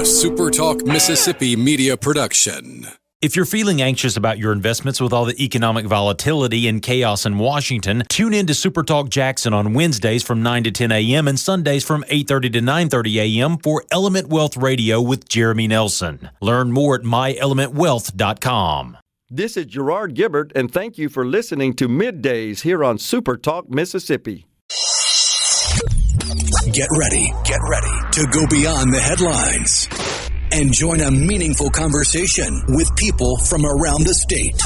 SuperTalk Mississippi Media production. If you're feeling anxious about your investments with all the economic volatility and chaos in Washington, tune in to SuperTalk Jackson on Wednesdays from 9 to 10 a.m. and Sundays from 8:30 to 9:30 a.m. for Element Wealth Radio with Jeremy Nelson. Learn more at myelementwealth.com. This is Gerard Gibert, and thank you for listening to Middays here on SuperTalk Mississippi. Get ready to go beyond the headlines and join a meaningful conversation with people from around the state.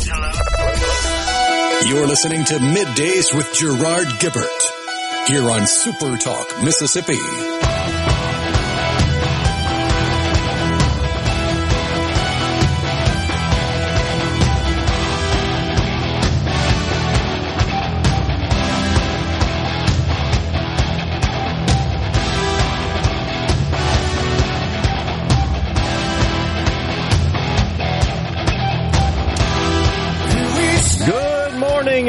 You're listening to Middays with Gerard Gibert here on SuperTalk Mississippi.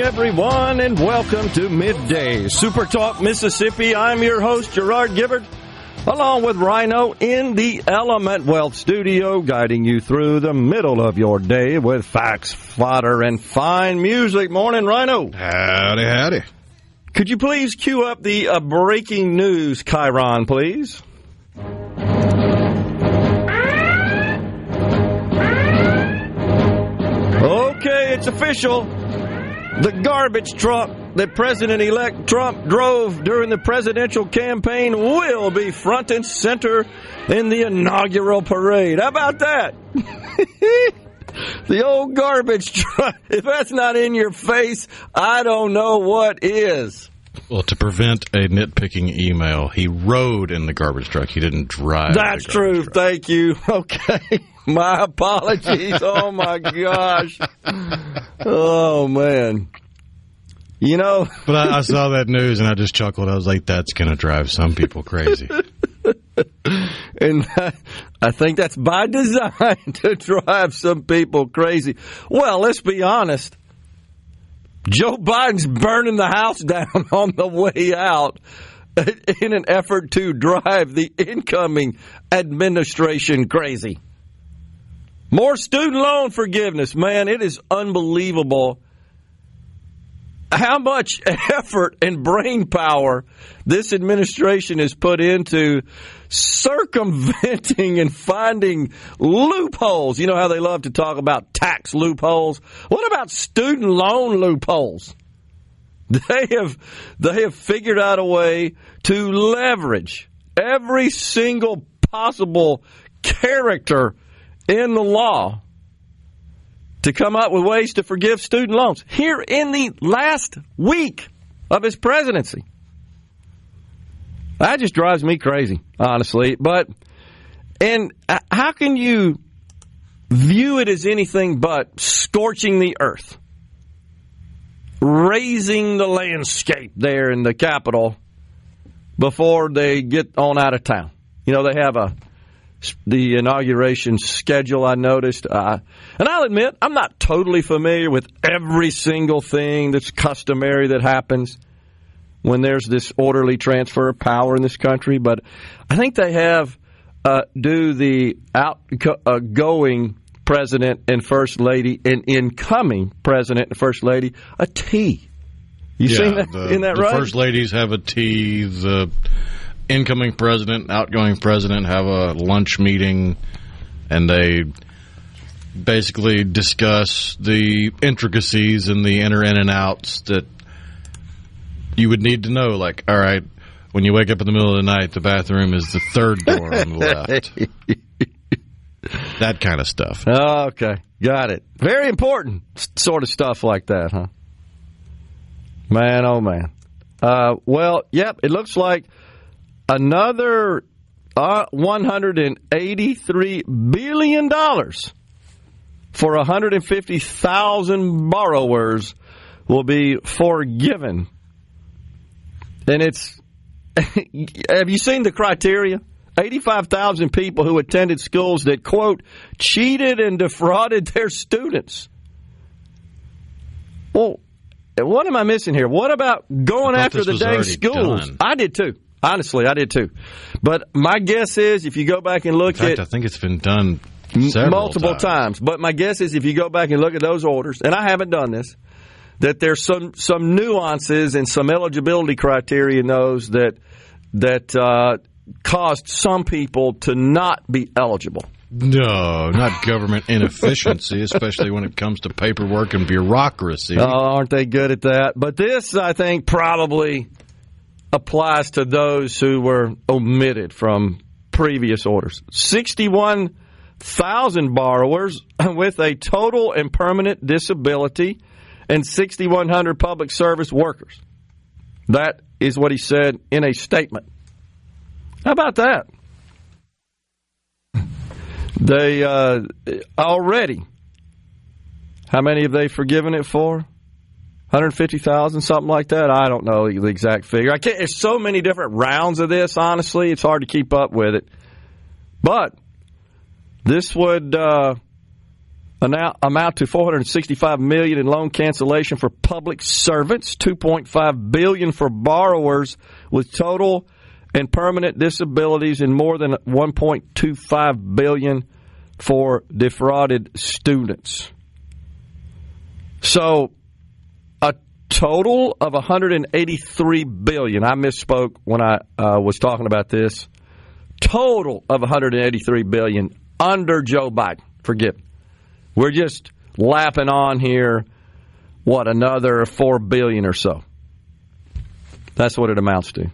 Everyone, and welcome to Midday SuperTalk Mississippi. I'm your host, Gerard Gibert, along with Rhino in the Element Wealth studio, guiding you through the middle of your day with facts, fodder, and fine music. Morning, Rhino. Howdy, howdy. Could you please cue up the breaking news, Chiron, please? Okay, it's official. The garbage truck that President-elect Trump drove during the presidential campaign will be front and center in the inaugural parade. How about that? The old garbage truck. If that's not in your face, I don't know what is. Well, to prevent a nitpicking email, he rode in the garbage truck. He didn't drive. That's true. Truck. Thank you. Okay. My apologies. Oh, my gosh. Oh, man. You know. But I saw that news and I just chuckled. I was like, that's going to drive some people crazy. And I think that's by design to drive some people crazy. Well, let's be honest. Joe Biden's burning the house down on the way out in an effort to drive the incoming administration crazy. More student loan forgiveness. Man, it is unbelievable how much effort and brain power this administration has put into circumventing and finding loopholes. You know how they love to talk about tax loopholes? What about student loan loopholes? They have figured out a way to leverage every single possible character in the law to come up with ways to forgive student loans here in the last week of his presidency. That just drives me crazy, honestly. And how can you view it as anything but scorching the earth, raising the landscape there in the Capitol before they get on out of town? You know, they have the inauguration schedule, I noticed. And I'll admit, I'm not totally familiar with every single thing that's customary that happens when there's this orderly transfer of power in this country. But I think they have do the outgoing president and first lady and incoming president and first lady a tea. You seen that? Isn't that right? The first ladies have a tea. The incoming president, outgoing president have a lunch meeting, and they basically discuss the intricacies and the inner in and outs that you would need to know. Like, all right, when you wake up in the middle of the night, the bathroom is the third door on the left. That kind of stuff. Okay, got it. Very important sort of stuff like that, huh? Man, oh man. Well, yep, it looks like another $183 billion for 150,000 borrowers will be forgiven. And it's, have you seen the criteria? 85,000 people who attended schools that, quote, cheated and defrauded their students. Well, what am I missing here? What about going after the dang schools? Done. I did too. Honestly, I did too. But my guess is if you go back and look I think it's been done multiple times. But my guess is if you go back and look at those orders, and I haven't done this, that there's some nuances and some eligibility criteria in those that caused some people to not be eligible. No, not government inefficiency, especially when it comes to paperwork and bureaucracy. Oh, aren't they good at that? But this, I think, probably applies to those who were omitted from previous orders. 61,000 borrowers with a total and permanent disability and 6,100 public service workers. That is what he said in a statement. How about that? They already, how many have they forgiven it for? 150,000, something like that? I don't know the exact figure. There's so many different rounds of this, honestly. It's hard to keep up with it. But this would amount to $465 million in loan cancellation for public servants, $2.5 billion for borrowers with total and permanent disabilities, and more than $1.25 billion for defrauded students. So a total of $183 billion. I misspoke when I was talking about this. Total of $183 billion under Joe Biden. Forgive me. We're just lapping on here, another $4 billion or so. That's what it amounts to.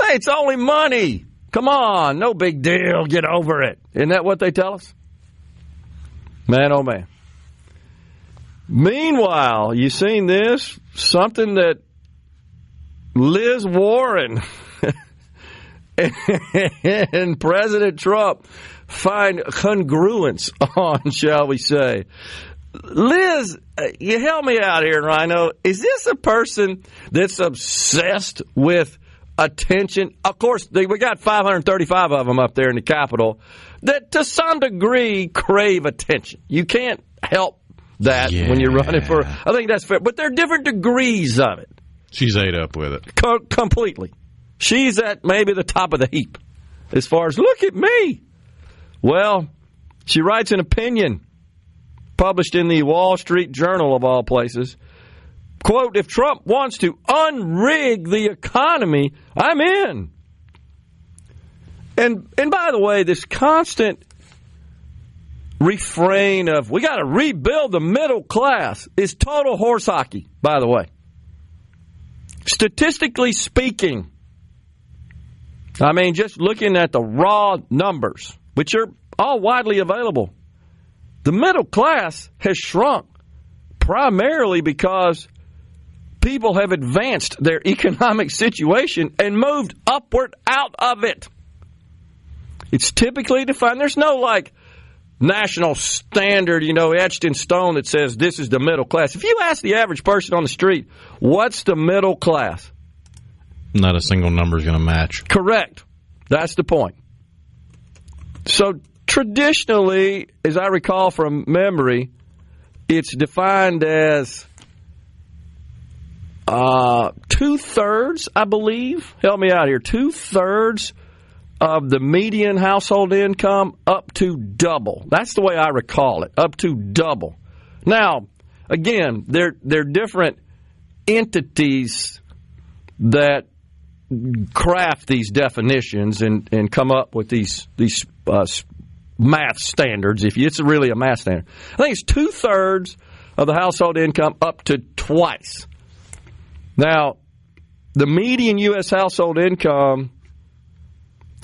Hey, it's only money. Come on, no big deal. Get over it. Isn't that what they tell us? Man, oh man. Meanwhile, you seen this? Something that Liz Warren and President Trump find congruence on, shall we say. Liz, you help me out here, Rhino. Is this a person that's obsessed with attention? Of course, we got 535 of them up there in the Capitol that to some degree crave attention. You can't help that when you're running for... I think that's fair. But there are different degrees of it. She's ate up with it. Completely. She's at maybe the top of the heap as far as, look at me. Well, she writes an opinion published in the Wall Street Journal, of all places. Quote, if Trump wants to unrig the economy, I'm in. And by the way, this constant refrain of we got to rebuild the middle class is total horse hockey, by the way. Statistically speaking, I mean, just looking at the raw numbers, which are all widely available, the middle class has shrunk primarily because people have advanced their economic situation and moved upward out of it. It's typically defined. There's no, national standard, etched in stone that says this is the middle class. If you ask the average person on the street, what's the middle class? Not a single number is going to match. Correct. That's the point. So traditionally, as I recall from memory, it's defined as two-thirds, I believe. Help me out here. Two-thirds of the median household income up to double. That's the way I recall it, up to double. Now, again, they're different entities that craft these definitions and come up with these math standards. If it's really a math standard, I think it's two-thirds of the household income up to twice. Now, the median U.S. household income,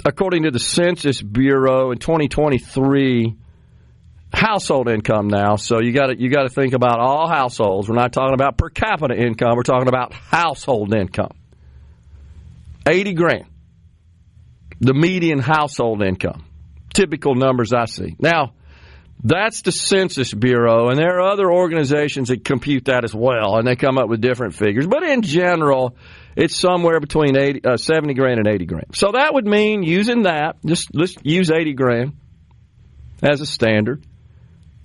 according to the Census Bureau in 2023, household income now. So you got to think about all households. We're not talking about per capita income. We're talking about household income. $80,000, the median household income. Typical numbers I see. Now, that's the Census Bureau, and there are other organizations that compute that as well, and they come up with different figures. But in general, it's somewhere between $70,000 and $80,000. So that would mean using that, let's use $80,000 as a standard.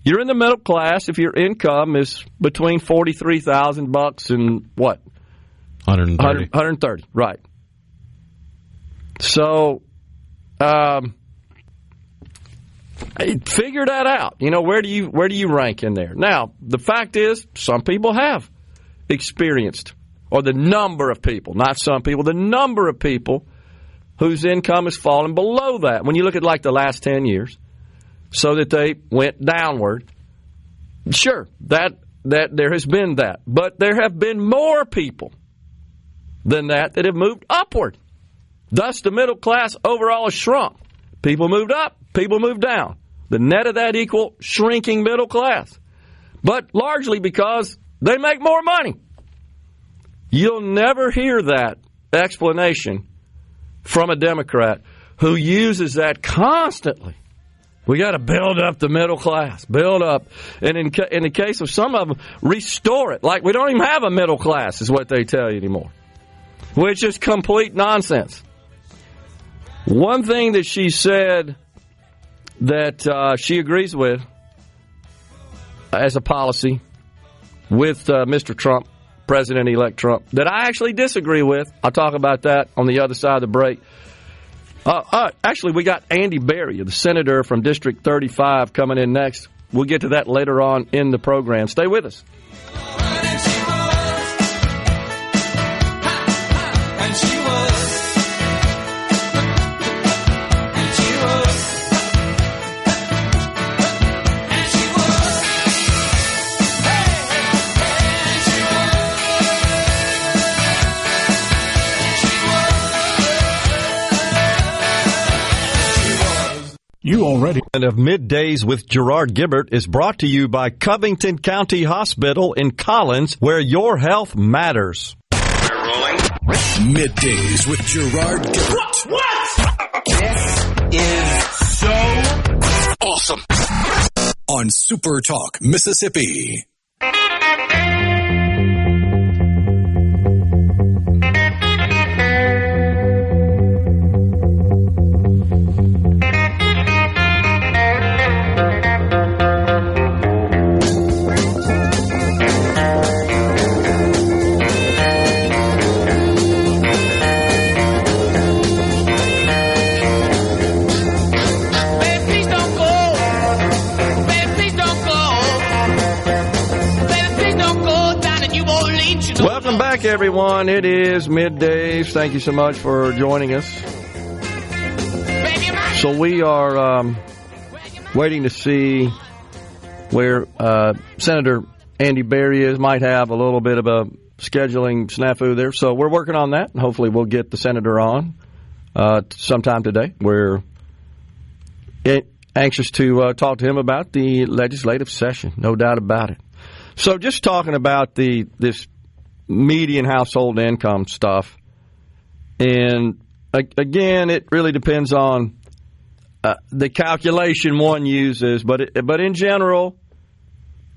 You're in the middle class if your income is between $43,000 and what? 130. 130, right. So, figure that out. Where do you rank in there? Now, the fact is, some people have experienced, or the number of people, not some people, the number of people whose income has fallen below that. When you look at like the last 10 years, so that they went downward, sure, that there has been that. But there have been more people than that have moved upward. Thus, the middle class overall has shrunk. People moved up, people moved down. The net of that equal shrinking middle class. But largely because they make more money. You'll never hear that explanation from a Democrat who uses that constantly. We got to build up the middle class, build up. And in the case of some of them, restore it. Like we don't even have a middle class is what they tell you anymore, which is complete nonsense. One thing that she said that she agrees with as a policy with Mr. Trump, President-elect Trump, that I actually disagree with. I'll talk about that on the other side of the break. Actually, we got Andy Berry, the senator from District 35, coming in next. We'll get to that later on in the program. Stay with us. You already. And of Middays with Gerard Gibert is brought to you by Covington County Hospital in Collins, where your health matters. We're rolling. Middays with Gerard Gibert. What? This is so awesome. On SuperTalk Mississippi. Welcome back, everyone. It is Middays. Thank you so much for joining us. So we are waiting to see where Senator Andy Berry is. Might have a little bit of a scheduling snafu there. So we're working on that. Hopefully we'll get the senator on sometime today. We're anxious to talk to him about the legislative session. No doubt about it. So just talking about this median household income stuff, and again, it really depends on the calculation one uses, but in general,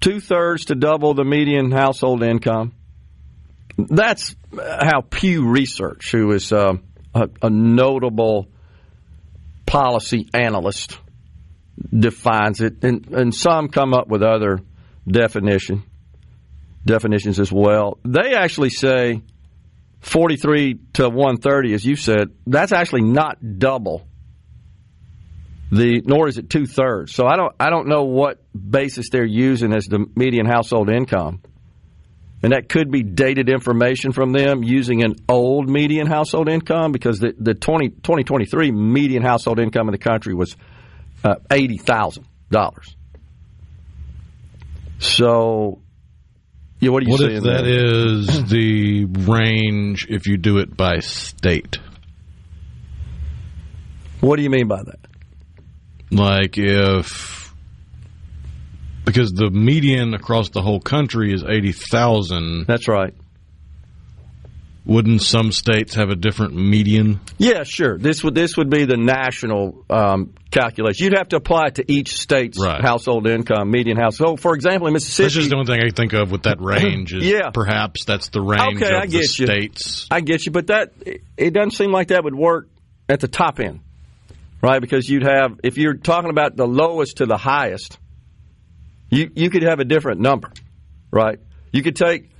2/3 to double the median household income. That's how Pew Research, who is a notable policy analyst, defines it, and some come up with other definitions as well. They actually say 43 to 130, as you said. That's actually not double. Nor is it 2/3. So I don't know what basis they're using as the median household income, and that could be dated information from them using an old median household income, because the 2023 median household income in the country was $80,000. So, yeah, what are you saying? What if that is the range if you do it by state? What do you mean by that? Like because the median across the whole country is 80,000. That's right. Wouldn't some states have a different median? Yeah, sure. This would be the national calculation. You'd have to apply it to each state's household income, median household. For example, in Mississippi, that's just the only thing I think of with that range. Is perhaps that's the range of the states. I get you, but it doesn't seem like that would work at the top end, right? Because you'd have, if you're talking about the lowest to the highest, you could have a different number, right? You could take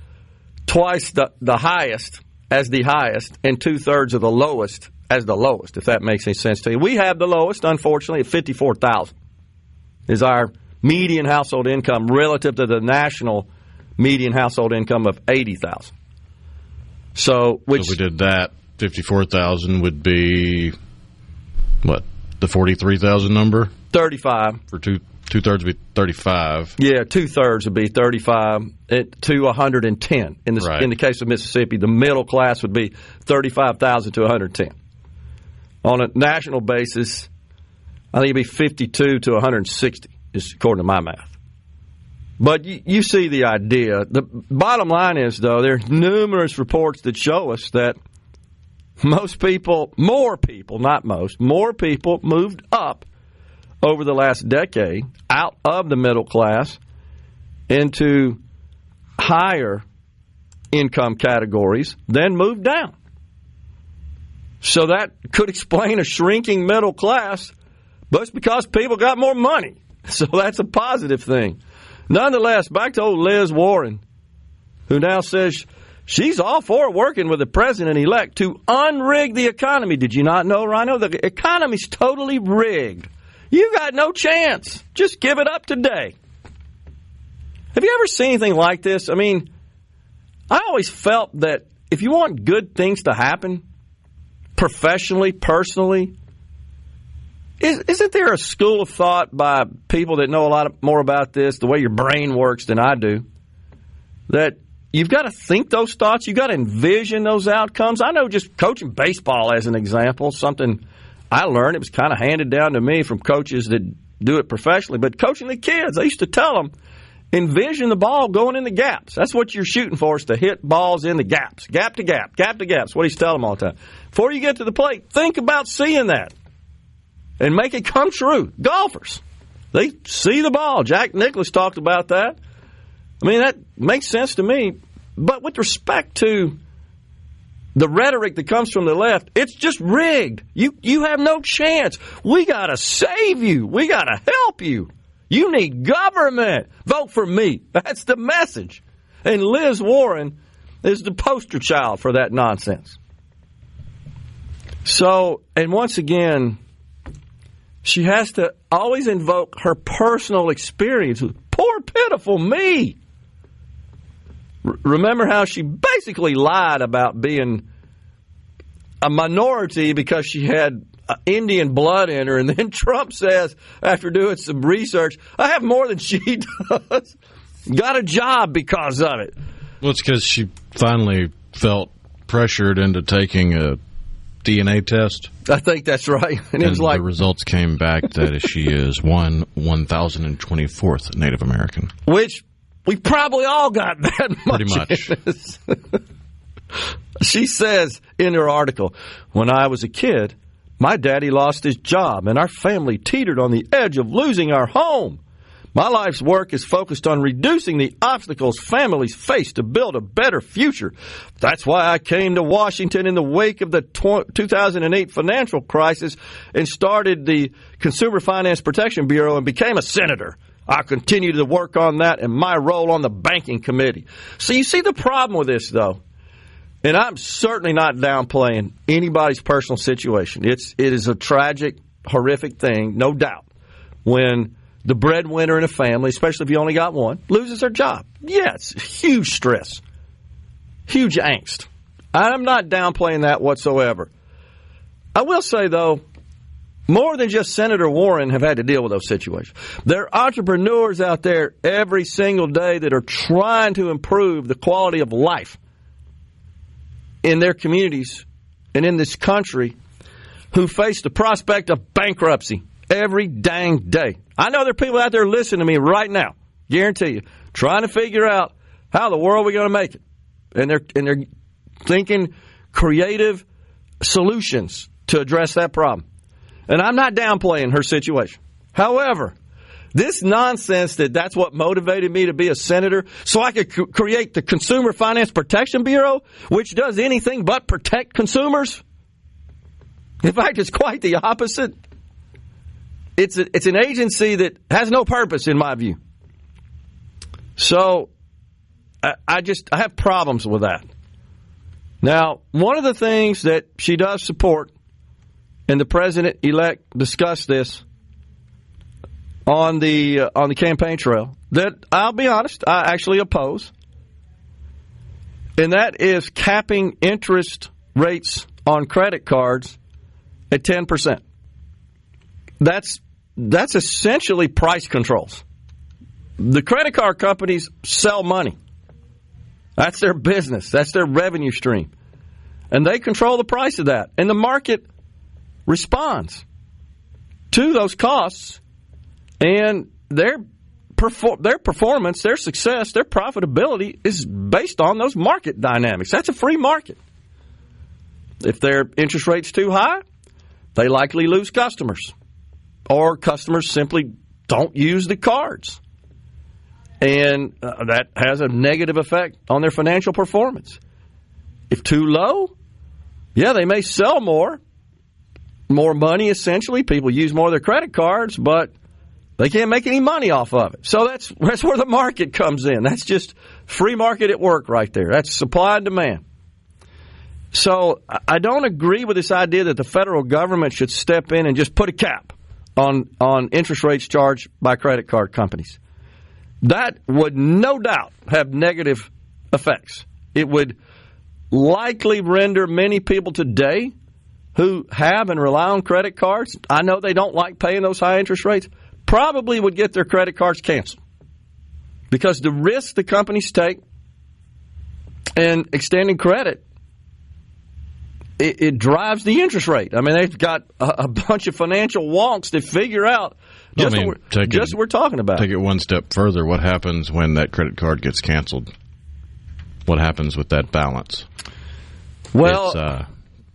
twice the highest as the highest and 2/3 of the lowest as the lowest, if that makes any sense to you. We have the lowest, unfortunately, at $54,000 is our median household income relative to the national median household income of $80,000. So if we did that, $54,000 would be, what, the $43,000 number? 35. For two-thirds would be 35. Yeah, two-thirds would be 35 to 110. In the case of Mississippi, the middle class would be 35,000 to 110. On a national basis, I think it'd be 52 to 160, according to my math. But you see the idea. The bottom line is, though, there are numerous reports that show us that more people moved up over the last decade out of the middle class into higher income categories than moved down. So that could explain a shrinking middle class, but it's because people got more money. So that's a positive thing. Nonetheless, back to old Liz Warren, who now says she's all for working with the president-elect to unrig the economy. Did you not know, Rhino? The economy's totally rigged. You got no chance. Just give it up today. Have you ever seen anything like this? I mean, I always felt that if you want good things to happen, professionally, personally, isn't there a school of thought by people that know a lot more about this, the way your brain works than I do, that you've got to think those thoughts, you've got to envision those outcomes? I know just coaching baseball as an example, something I learned, it was kind of handed down to me from coaches that do it professionally, but coaching the kids, I used to tell them, envision the ball going in the gaps. That's what you're shooting for, is to hit balls in the gaps, gap to gap, gap to gap. That's what he's telling them all the time. Before you get to the plate, think about seeing that and make it come true. Golfers, they see the ball. Jack Nicklaus talked about that. I mean, that makes sense to me. But with respect to the rhetoric that comes from the left, it's just rigged. You have no chance. We got to save you. We got to help you. You need government. Vote for me. That's the message. And Liz Warren is the poster child for that nonsense. So, and once again, she has to always invoke her personal experience. Poor, pitiful me. Remember how she basically lied about being a minority because she had Indian blood in her, and then Trump says, after doing some research, I have more than she does. Got a job because of it. Well, it's because she finally felt pressured into taking a DNA test. I think that's right. And it was like, the results came back that she is 1,024th Native American. Which we probably all got that much. Pretty much. She says in her article, when I was a kid, my daddy lost his job and our family teetered on the edge of losing our home. My life's work is focused on reducing the obstacles families face to build a better future. That's why I came to Washington in the wake of the 2008 financial crisis and started the Consumer Finance Protection Bureau and became a senator. I continue to work on that and my role on the banking committee. So you see the problem with this, though. And I'm certainly not downplaying anybody's personal situation. It is a tragic, horrific thing, no doubt, when the breadwinner in a family, especially if you only got one, loses their job. Yeah, it's huge stress, huge angst. I'm not downplaying that whatsoever. I will say, though, more than just Senator Warren have had to deal with those situations. There are entrepreneurs out there every single day that are trying to improve the quality of life in their communities and in this country who face the prospect of bankruptcy every dang day. I know there are people out there listening to me right now, guarantee you, trying to figure out how the world we're going to make it. And they're thinking creative solutions to address that problem. And I'm not downplaying her situation. However, this nonsense that's what motivated me to be a senator, so I could create the Consumer Finance Protection Bureau, which does anything but protect consumers. In fact, it's quite the opposite. It's an agency that has no purpose, in my view. So I have problems with that. Now, one of the things that she does support and the president-elect discussed this on the campaign trail that, I'll be honest, I actually oppose. And that is capping interest rates on credit cards at 10%. That's essentially price controls. The credit card companies sell money. That's their business. That's their revenue stream. And they control the price of that. And the market responds to those costs, and their performance, their success, their profitability is based on those market dynamics. That's a free market. If their interest rate's too high, they likely lose customers, or customers simply don't use the cards. And that has a negative effect on their financial performance. If too low, yeah, they may sell more money, essentially. People use more of their credit cards, but they can't make any money off of it. So that's where the market comes in. That's just free market at work right there. That's supply and demand. So I don't agree with this idea that the federal government should step in and just put a cap on interest rates charged by credit card companies. That would no doubt have negative effects. It would likely render many people today who have and rely on credit cards, I know they don't like paying those high interest rates, probably would get their credit cards canceled. Because the risk the companies take in extending credit, it drives the interest rate. I mean, they've got a bunch of financial wonks to figure out just what we're talking about. Take it one step further. What happens when that credit card gets canceled? What happens with that balance? Well, it's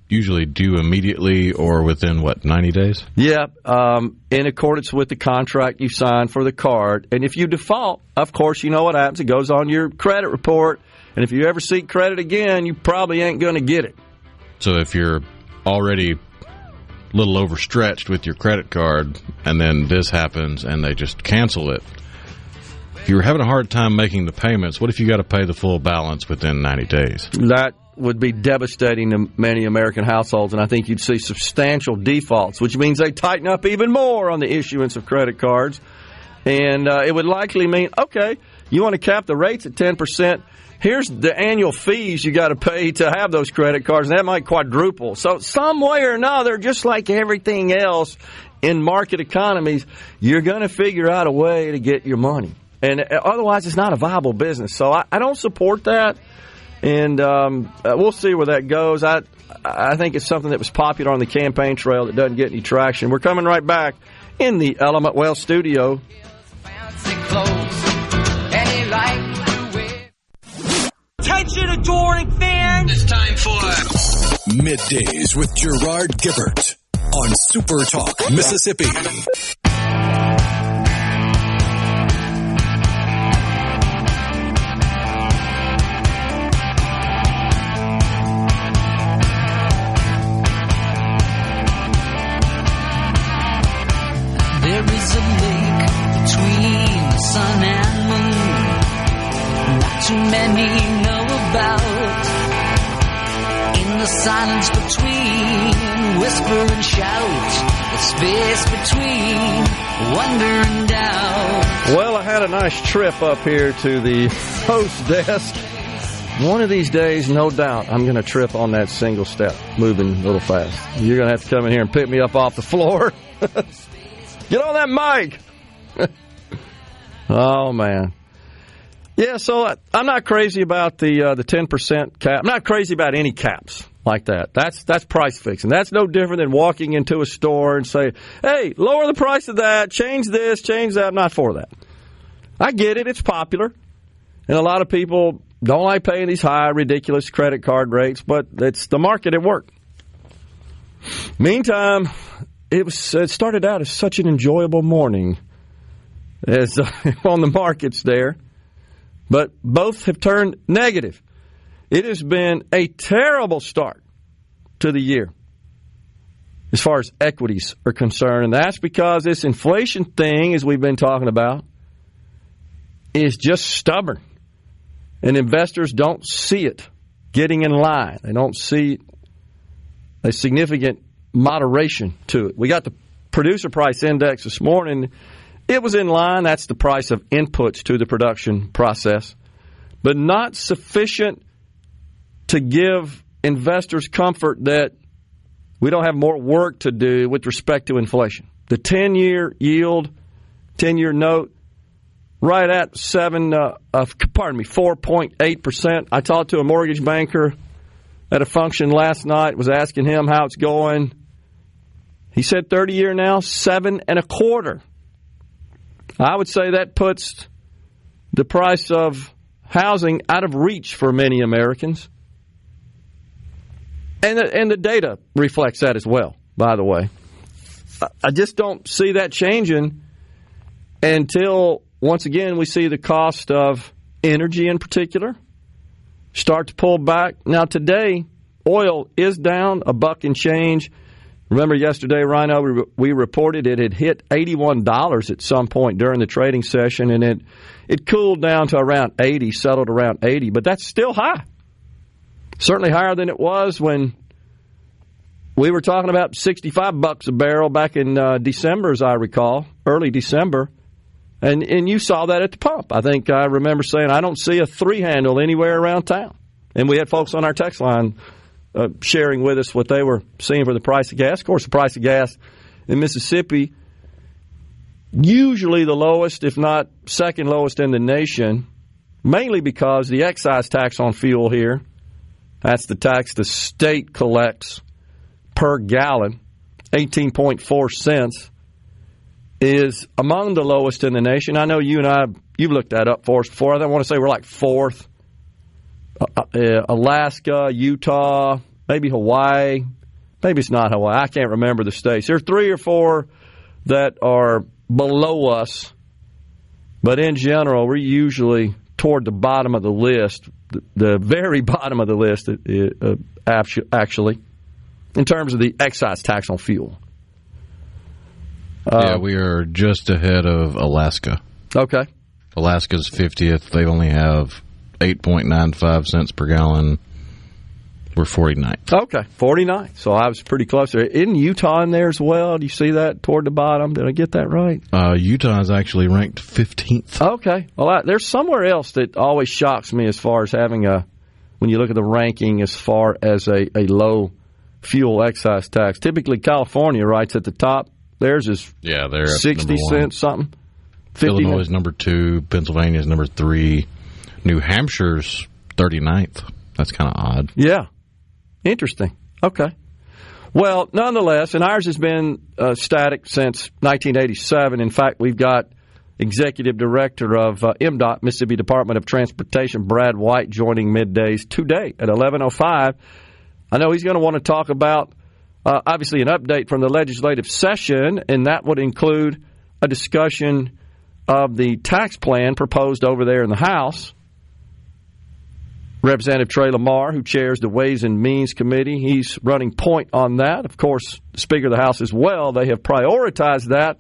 usually due immediately or within, 90 days? Yeah, in accordance with the contract you signed for the card. And if you default, of course, you know what happens. It goes on your credit report. And if you ever seek credit again, you probably ain't going to get it. So if you're already a little overstretched with your credit card and then this happens and they just cancel it, if you're having a hard time making the payments, what if you got to pay the full balance within 90 days? That would be devastating to many American households, and I think you'd see substantial defaults, which means they tighten up even more on the issuance of credit cards. And it would likely mean, okay, you want to cap the rates at 10%. Here's the annual fees you got to pay to have those credit cards, and that might quadruple. So some way or another, just like everything else in market economies, you're going to figure out a way to get your money. And otherwise, it's not a viable business. So I don't support that, and we'll see where that goes. I think it's something that was popular on the campaign trail that doesn't get any traction. We're coming right back in the Element Well studio. Attention, adoring fans! It's time for Middays with Gerard Gibert on SuperTalk Mississippi. There is a lake between the sun and moon, not too many know about. In the silence between whisper and shout, the space between wonder and doubt. Well, I had a nice trip up here to the host desk. One of these days, no doubt, I'm going to trip on that single step, moving a little fast. You're going to have to come in here and pick me up off the floor. Get on that mic. Oh, man. Yeah, so I'm not crazy about the 10% cap. I'm not crazy about any caps like that. That's price fixing. That's no different than walking into a store and say, hey, lower the price of that, change this, change that. I'm not for that. I get it. It's popular. And a lot of people don't like paying these high, ridiculous credit card rates, but it's the market at work. Meantime, it started out as such an enjoyable morning as on the markets there, but both have turned negative. It has been a terrible start to the year as far as equities are concerned, and that's because this inflation thing, as we've been talking about, is just stubborn, and investors don't see it getting in line. They don't see a significant moderation to it. We got the producer price index this morning. It was in line. That's the price of inputs to the production process, but not sufficient to give investors comfort that we don't have more work to do with respect to inflation. The 10-year yield, 10-year note, right at 4.8%. I talked to a mortgage banker at a function last night, was asking him how it's going. He said 30-year now, 7.25%. I would say that puts the price of housing out of reach for many Americans. And the data reflects that as well, by the way. I just don't see that changing until, once again, we see the cost of energy in particular start to pull back. Now, today, oil is down $1 and change. Remember yesterday, Rhino, we reported it had hit $81 at some point during the trading session, and it cooled down to around 80, settled around 80, but that's still high. Certainly higher than it was when we were talking about $65 a barrel back in December, as I recall, early December. And you saw that at the pump. I think I remember saying, I don't see a 3-handle anywhere around town. And we had folks on our text line sharing with us what they were seeing for the price of gas. Of course, the price of gas in Mississippi, usually the lowest, if not second lowest in the nation, mainly because the excise tax on fuel here, that's the tax the state collects per gallon, 18.4 cents, is among the lowest in the nation. I know you and I, you've looked that up for us before. I don't want to say we're like fourth. Alaska, Utah, maybe Hawaii. Maybe it's not Hawaii. I can't remember the states. There are 3 or 4 that are below us. But in general, we're usually toward the bottom of the list, the very bottom of the list, actually, in terms of the excise tax on fuel. We are just ahead of Alaska. Okay. Alaska's 50th. They only have 8.95 cents per gallon. We're 49th. Okay, 49. So I was pretty close there. Isn't Utah in there as well? Do you see that toward the bottom? Did I get that right? Utah is actually ranked 15th. Okay. Well, there's somewhere else that always shocks me as far as having when you look at the ranking as far as a low fuel excise tax. Typically, California, right, at the top. Theirs is they're 60 cents something. 50 Illinois is number 2. Pennsylvania is number 3. New Hampshire's 39th. That's kind of odd. Yeah. Interesting. Okay. Well, nonetheless, and ours has been static since 1987. In fact, we've got Executive Director of MDOT, Mississippi Department of Transportation, Brad White, joining Middays today at 11:05. I know he's going to want to talk about, obviously, an update from the legislative session, and that would include a discussion of the tax plan proposed over there in the House. Representative Trey Lamar, who chairs the Ways and Means Committee, he's running point on that. Of course, the Speaker of the House as well. They have prioritized that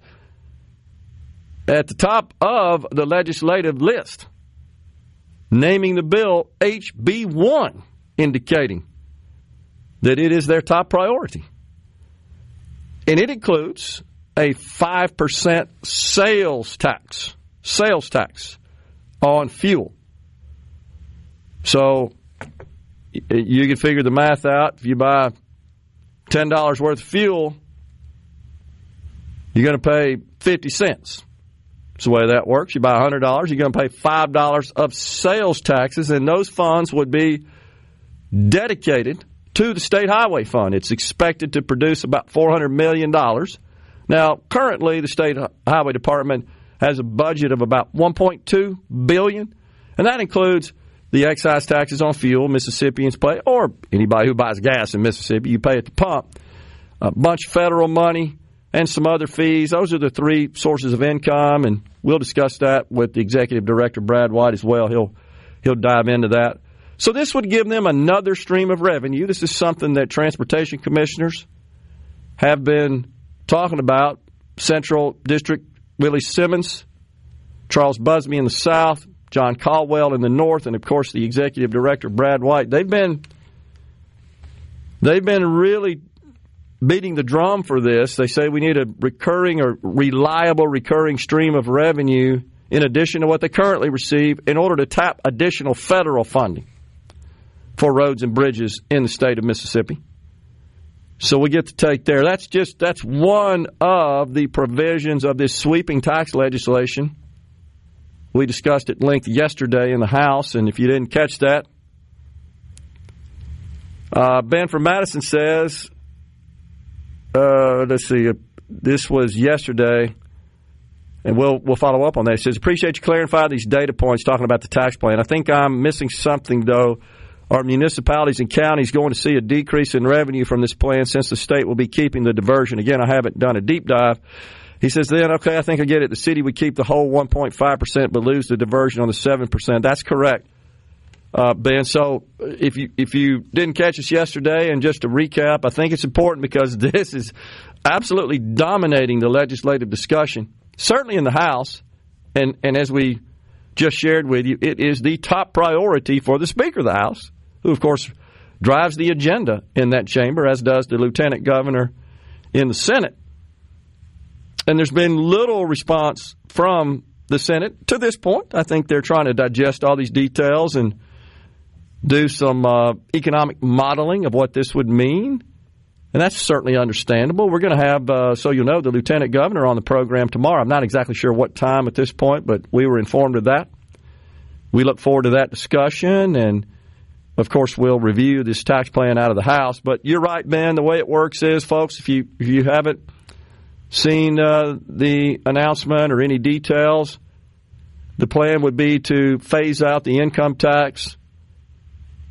at the top of the legislative list, naming the bill HB 1, indicating that it is their top priority. And it includes a 5% sales tax on fuel. So you can figure the math out. If you buy $10 worth of fuel, you're going to pay 50 cents. That's the way that works. You buy $100, you're going to pay $5 of sales taxes, and those funds would be dedicated to the State Highway Fund. It's expected to produce about $400 million. Now, currently, the State Highway Department has a budget of about $1.2 billion, and that includes the excise taxes on fuel Mississippians pay, or anybody who buys gas in Mississippi, you pay at the pump. A bunch of federal money and some other fees. Those are the 3 sources of income, and we'll discuss that with the Executive Director, Brad White, as well. He'll dive into that. So this would give them another stream of revenue. This is something that transportation commissioners have been talking about. Central District, Willie Simmons, Charles Busby in the South, John Caldwell in the North, and, of course, the Executive Director, Brad White. They've been really beating the drum for this. They say we need a recurring or reliable recurring stream of revenue in addition to what they currently receive in order to tap additional federal funding for roads and bridges in the state of Mississippi. So we get to take there. That's one of the provisions of this sweeping tax legislation. We discussed at length yesterday in the House, and if you didn't catch that, Ben from Madison says, let's see, this was yesterday, and we'll follow up on that. He says, appreciate you clarifying these data points talking about the tax plan. I think I'm missing something, though. Are municipalities and counties going to see a decrease in revenue from this plan since the state will be keeping the diversion? Again, I haven't done a deep dive. He says, then, okay, I think I get it. The city would keep the whole 1.5% but lose the diversion on the 7%. That's correct, Ben. So if you didn't catch us yesterday, and just to recap, I think it's important because this is absolutely dominating the legislative discussion, certainly in the House, and as we just shared with you, it is the top priority for the Speaker of the House, who, of course, drives the agenda in that chamber, as does the Lieutenant Governor in the Senate. And there's been little response from the Senate to this point. I think they're trying to digest all these details and do some economic modeling of what this would mean. And that's certainly understandable. We're going to have, so you'll know, the Lieutenant Governor on the program tomorrow. I'm not exactly sure what time at this point, but we were informed of that. We look forward to that discussion, and, of course, we'll review this tax plan out of the House. But you're right, Ben. The way it works is, folks, if you haven't seen the announcement or any details, the plan would be to phase out the income tax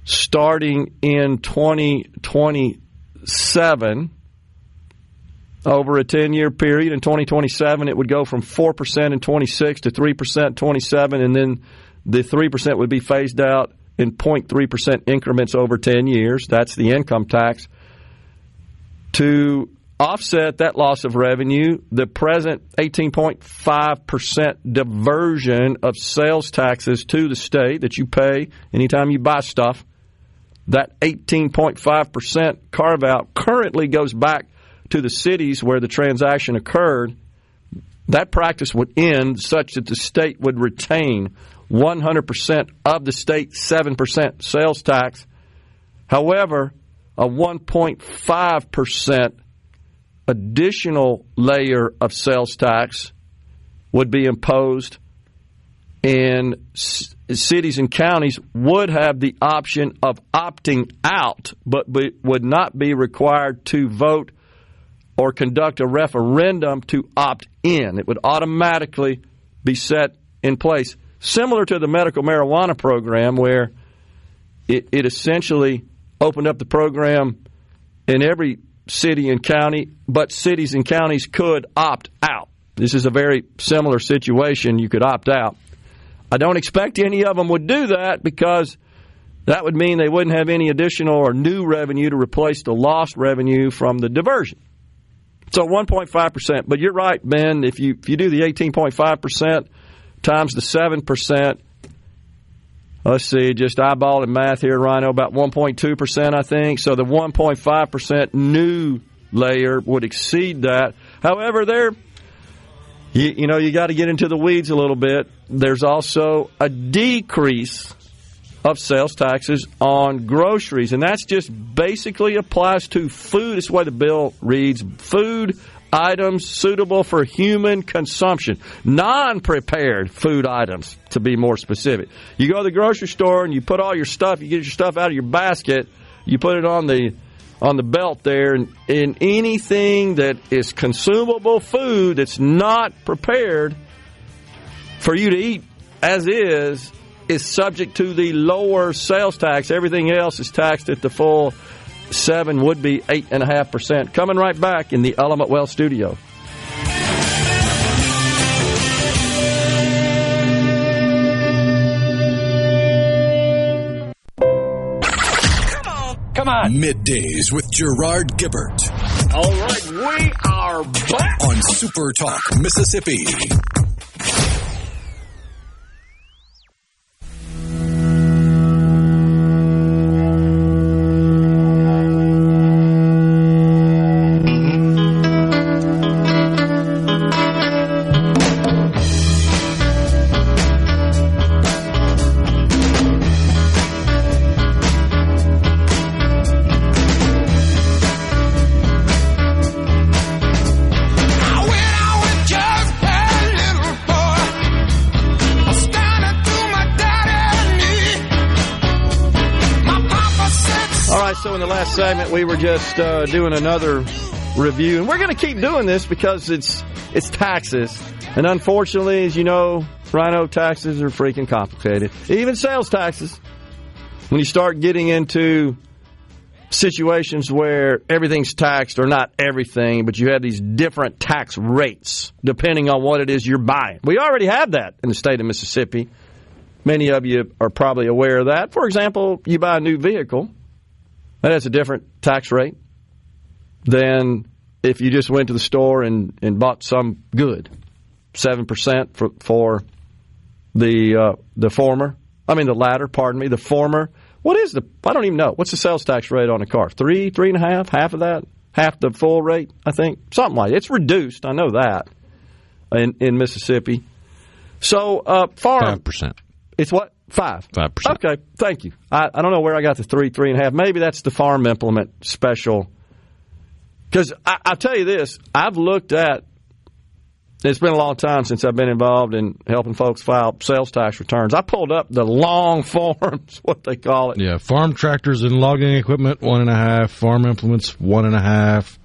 starting in 2027 over a 10-year period. In 2027, it would go from 4% in 26 to 3% in 27, and then the 3% would be phased out in 0.3% increments over 10 years. That's the income tax. To offset that loss of revenue, the present 18.5% diversion of sales taxes to the state that you pay anytime you buy stuff, that 18.5% carve-out currently goes back to the cities where the transaction occurred. That practice would end such that the state would retain 100% of the state's 7% sales tax. However, a 1.5% additional layer of sales tax would be imposed, and cities and counties would have the option of opting out, but would not be required to vote or conduct a referendum to opt in. It would automatically be set in place, similar to the medical marijuana program, where it essentially opened up the program in every city and county, but cities and counties could opt out. This is a very similar situation. You could opt out. I don't expect any of them would do that, because that would mean they wouldn't have any additional or new revenue to replace the lost revenue from the diversion. So 1.5%. But you're right, Ben. If you do the 18.5% times the 7%, let's see, just eyeballing math here, Rhino, about 1.2%, I think. So the 1.5% new layer would exceed that. However, you got to get into the weeds a little bit. There's also a decrease of sales taxes on groceries, and that's just basically applies to food. It's the way the bill reads: food items suitable for human consumption, non-prepared food items, to be more specific. You go to the grocery store and you put all your stuff, you get your stuff out of your basket, you put it on the belt there, and anything that is consumable food that's not prepared for you to eat as is subject to the lower sales tax. Everything else is taxed at the full 7, would be 8.5%. Coming right back in the Element Well studio. Come on. Middays with Gerard Gibert. All right, we are back on SuperTalk Mississippi. So in the last segment, we were just doing another review, and we're going to keep doing this because it's taxes. And unfortunately, as you know, Rhino, taxes are freaking complicated. Even sales taxes. When you start getting into situations where everything's taxed, or not everything, but you have these different tax rates depending on what it is you're buying. We already have that in the state of Mississippi. Many of you are probably aware of that. For example, you buy a new vehicle, that has a different tax rate than if you just went to the store and bought some good. 7% for the latter, the former. What is I don't even know. What's the sales tax rate on a car? 3.5, half of that? Half the full rate, I think? Something like it. It's reduced, I know that, in Mississippi. So, farm. 5%. It's what? 5%. Okay, thank you. I don't know where I got the 3.5. Maybe that's the farm implement special. Because I'll tell you this, I've looked at, it's been a long time since I've been involved in helping folks file sales tax returns. I pulled up the long forms, what they call it. Yeah, farm tractors and logging equipment, 1.5. Farm implements, 1.5.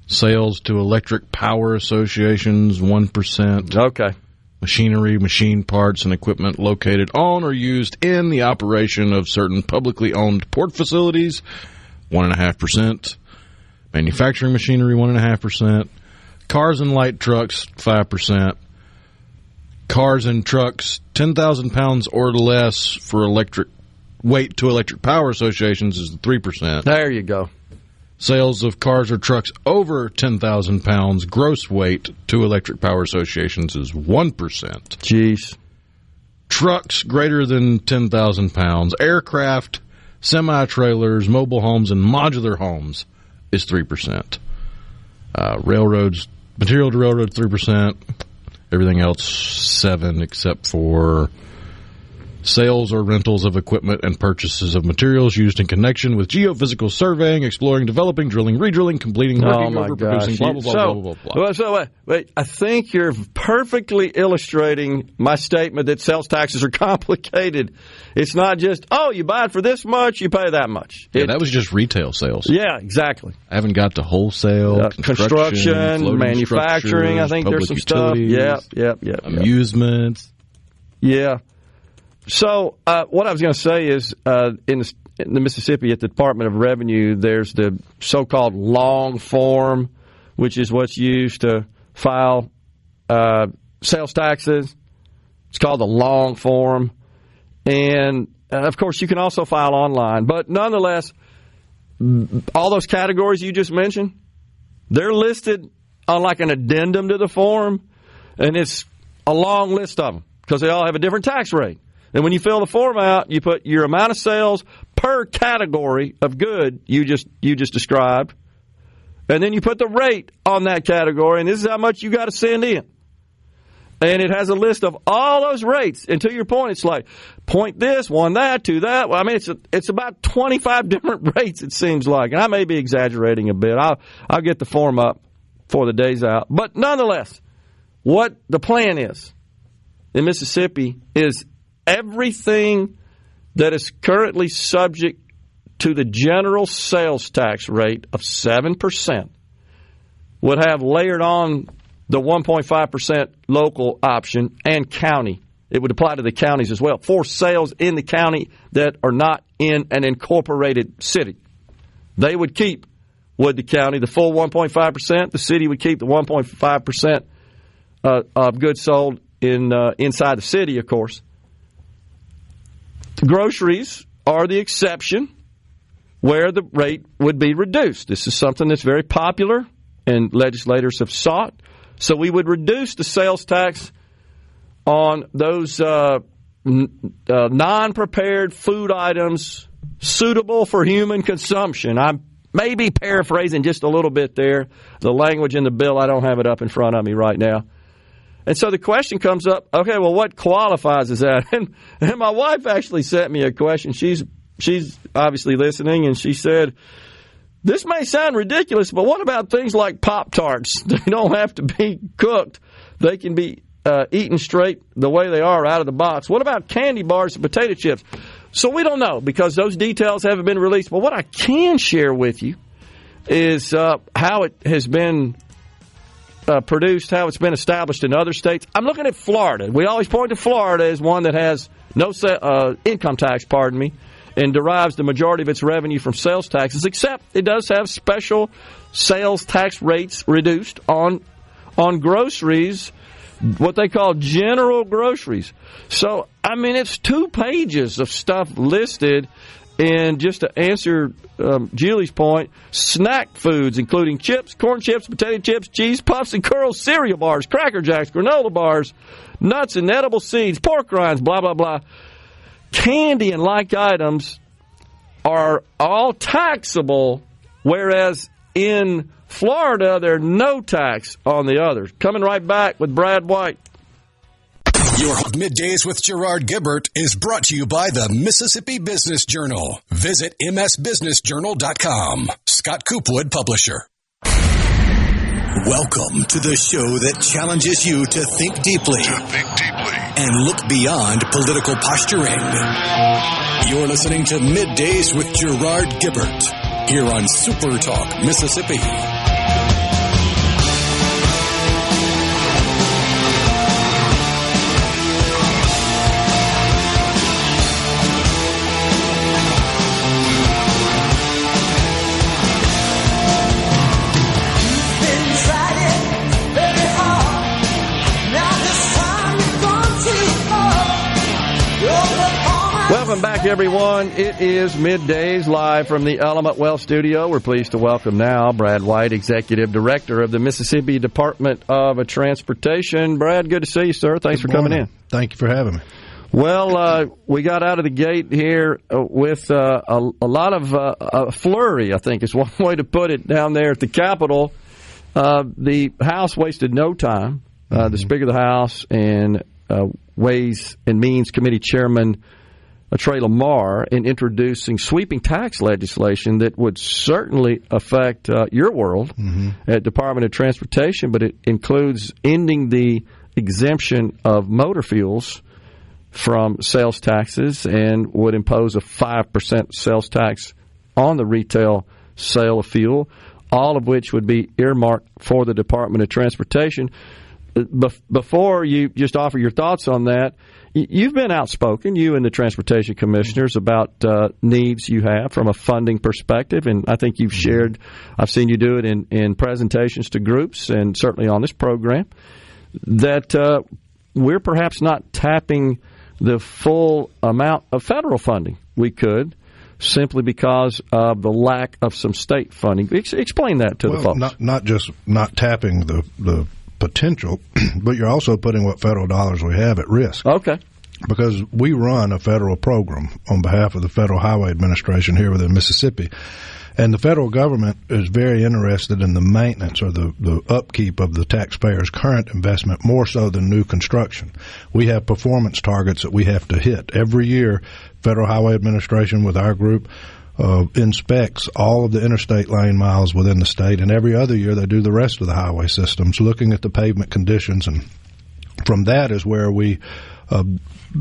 Sales to electric power associations, 1%. Okay. Machinery, machine parts, and equipment located on or used in the operation of certain publicly owned port facilities, 1.5%. Manufacturing machinery, 1.5%. Cars and light trucks, 5%. Cars and trucks, 10,000 pounds or less for electric weight to electric power associations is 3%. There you go. Sales of cars or trucks over 10,000 pounds gross weight to electric power associations is 1%. Jeez. Trucks greater than 10,000 pounds, aircraft, semi-trailers, mobile homes, and modular homes is 3%. Railroads, material to railroad, 3%. Everything else, 7%, except for sales or rentals of equipment and purchases of materials used in connection with geophysical surveying, exploring, developing, drilling, redrilling, completing, working over, producing, blah, blah, blah, blah, blah, blah. So wait, I think you're perfectly illustrating my statement that sales taxes are complicated. It's not just, you buy it for this much, you pay that much. Yeah, that was just retail sales. Yeah, exactly. I haven't got to wholesale, construction, manufacturing. I think there's some stuff. Yeah. Amusements. Yeah. So what I was going to say is in the Mississippi at the Department of Revenue, there's the so-called long form, which is what's used to file sales taxes. It's called the long form. And, of course, you can also file online. But nonetheless, all those categories you just mentioned, they're listed on like an addendum to the form, and it's a long list of them because they all have a different tax rate. And when you fill the form out, you put your amount of sales per category of good you just described, and then you put the rate on that category, and this is how much you got to send in. And it has a list of all those rates. And to your point, it's like point this, one that, two that. Well, I mean, it's about 25 different rates, it seems like. And I may be exaggerating a bit. I'll get the form up for the days out. But nonetheless, what the plan is in Mississippi is everything that is currently subject to the general sales tax rate of 7% would have layered on the 1.5% local option and county. It would apply to the counties as well for sales in the county that are not in an incorporated city. They would keep, the county, the full 1.5%. The city would keep the 1.5% of goods sold inside the city, of course. The groceries are the exception where the rate would be reduced. This is something that's very popular and legislators have sought. So we would reduce the sales tax on those non-prepared food items suitable for human consumption. I may be paraphrasing just a little bit there. The language in the bill, I don't have it up in front of me right now. And so the question comes up, okay, well, what qualifies as that? And my wife actually sent me a question. She's obviously listening, and she said, this may sound ridiculous, but what about things like Pop-Tarts? They don't have to be cooked. They can be eaten straight the way they are out of the box. What about candy bars and potato chips? So we don't know because those details haven't been released. But what I can share with you is how it has been produced, how it's been established in other states. I'm looking at Florida. We always point to Florida as one that has no income tax, and derives the majority of its revenue from sales taxes, except it does have special sales tax rates reduced on groceries, what they call general groceries. So, I mean, it's 2 pages of stuff listed. And just to answer Julie's point, snack foods, including chips, corn chips, potato chips, cheese puffs and curls, cereal bars, Cracker Jacks, granola bars, nuts and edible seeds, pork rinds, blah, blah, blah. Candy and like items are all taxable, whereas in Florida, there's no tax on the others. Coming right back with Brad White. Your Middays with Gerard Gibert is brought to you by the Mississippi Business Journal. Visit msbusinessjournal.com. Scott Coopwood, publisher. Welcome to the show that challenges you to think deeply and look beyond political posturing. You're listening to Middays with Gerard Gibert here on SuperTalk Mississippi. Welcome back, everyone. It is Middays live from the Element Wealth Studio. We're pleased to welcome now Brad White, Executive Director of the Mississippi Department of Transportation. Brad, good to see you, sir. Thanks for coming in. Thank you for having me. Well, we got out of the gate here with a lot of a flurry, I think is one way to put it, down there at the Capitol. The House wasted no time. The Speaker of the House and Ways and Means Committee Chairman Trey Lamar in introducing sweeping tax legislation that would certainly affect your world at Department of Transportation, but it includes ending the exemption of motor fuels from sales taxes and would impose a 5% sales tax on the retail sale of fuel, all of which would be earmarked for the Department of Transportation. Before you just offer your thoughts on that, you've been outspoken, you and the transportation commissioners, about needs you have from a funding perspective, and I think you've shared, I've seen you do it in presentations to groups and certainly on this program, that we're perhaps not tapping the full amount of federal funding we could, simply because of the lack of some state funding. Explain that to the folks. Not just not tapping the potential, but you're also putting what federal dollars we have at risk. Okay. Because we run a federal program on behalf of the Federal Highway Administration here within Mississippi. And the federal government is very interested in the maintenance or the upkeep of the taxpayers' current investment more so than new construction. We have performance targets that we have to hit. Every year, Federal Highway Administration with our group inspects all of the interstate lane miles within the state, and every other year they do the rest of the highway systems, looking at the pavement conditions, and from that is where we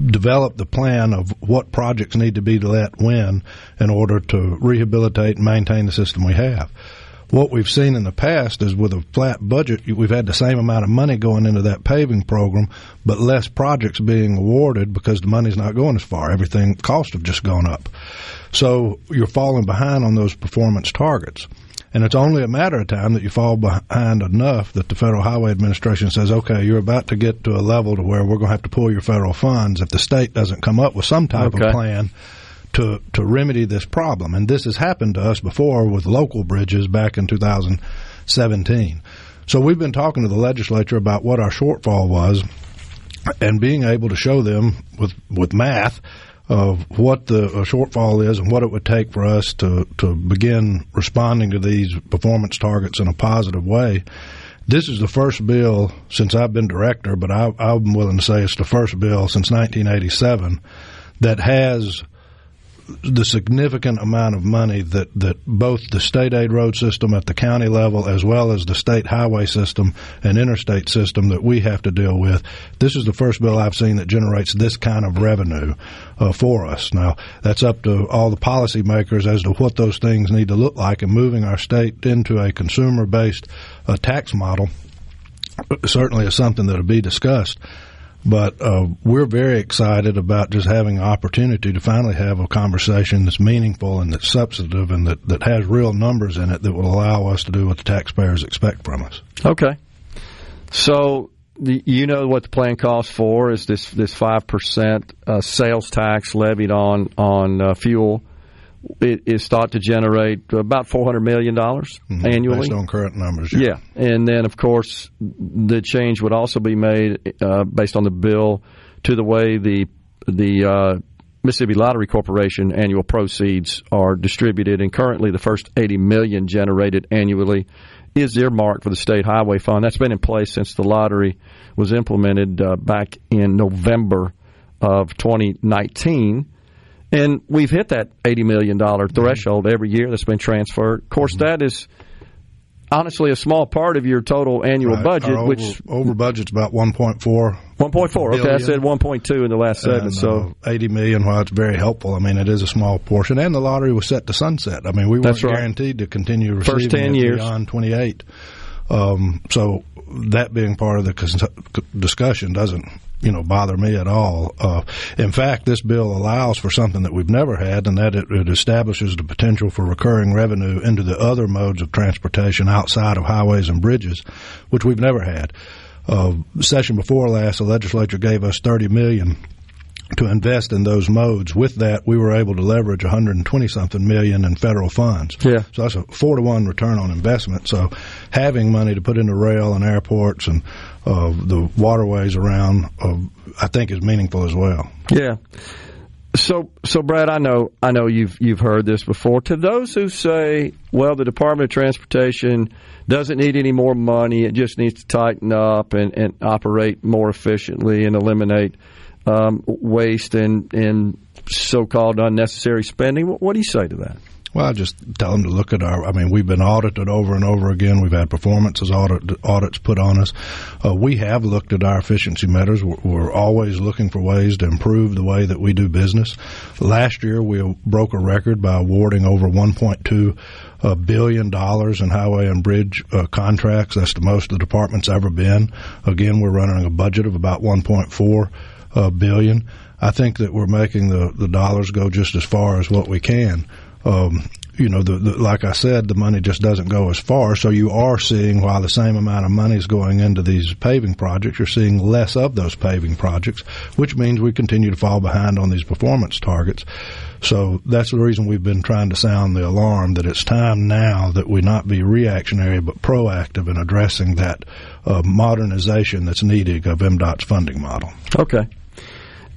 develop the plan of what projects need to be let when in order to rehabilitate and maintain the system we have. What we've seen in the past is with a flat budget, we've had the same amount of money going into that paving program, but less projects being awarded because the money's not going as far. Everything, costs have just gone up. So you're falling behind on those performance targets. And it's only a matter of time that you fall behind enough that the Federal Highway Administration says, okay, you're about to get to a level to where we're going to have to pull your federal funds if the state doesn't come up with some type of plan to remedy this problem. And this has happened to us before with local bridges back in 2017. So we've been talking to the legislature about what our shortfall was and being able to show them with math of what the shortfall is and what it would take for us to begin responding to these performance targets in a positive way. This is the first bill since I've been director, but I'm willing to say it's the first bill since 1987 that has the significant amount of money that both the state aid road system at the county level as well as the state highway system and interstate system that we have to deal with. This is the first bill I've seen that generates this kind of revenue for us. Now, that's up to all the policymakers as to what those things need to look like, and moving our state into a consumer-based tax model certainly is something that will be discussed. But we're very excited about just having an opportunity to finally have a conversation that's meaningful and that's substantive and that has real numbers in it that will allow us to do what the taxpayers expect from us. Okay. So you know what the plan calls for is this 5% sales tax levied on fuel. It is thought to generate about $400 million annually. Based on current numbers. Yeah. And then, of course, the change would also be made based on the bill to the way the Mississippi Lottery Corporation annual proceeds are distributed. And currently, the first $80 million generated annually is earmarked for the State Highway Fund. That's been in place since the lottery was implemented back in November of 2019. And we've hit that $80 million threshold every year that's been transferred. Of course, that is honestly a small part of your total annual budget. Which over budget's about 1.4. 1.4. Okay, I said 1.2 in the last segment. So $80 million, while it's very helpful, I mean, it is a small portion. And the lottery was set to sunset. I mean, we weren't guaranteed to continue receiving first 10 years beyond 28. So that being part of the discussion doesn't bother me at all. In fact, this bill allows for something that we've never had, and that it establishes the potential for recurring revenue into the other modes of transportation outside of highways and bridges, which we've never had. Session before last, the legislature gave us $30 million to invest in those modes. With that, we were able to leverage $120-something million in federal funds. Yeah. So that's a 4-to-1 return on investment. So having money to put into rail and airports and the waterways around, I think is meaningful as well. Yeah. So Brad, I know you've heard this before. To those who say, well, the Department of Transportation doesn't need any more money, it just needs to tighten up and operate more efficiently and eliminate waste and so-called unnecessary spending. What do you say to that? Well, I just tell them to look at we've been audited over and over again. We've had performances audits put on us. We have looked at our efficiency measures. We're always looking for ways to improve the way that we do business. Last year, we broke a record by awarding over $1.2 billion in highway and bridge contracts. That's the most the department's ever been. Again, we're running a budget of about $1.4 billion. I think that we're making the dollars go just as far as what we can. Like I said, the money just doesn't go as far. So you are seeing, while the same amount of money is going into these paving projects, you're seeing less of those paving projects, which means we continue to fall behind on these performance targets. So that's the reason we've been trying to sound the alarm that it's time now that we not be reactionary but proactive in addressing that modernization that's needed of MDOT's funding model. Okay.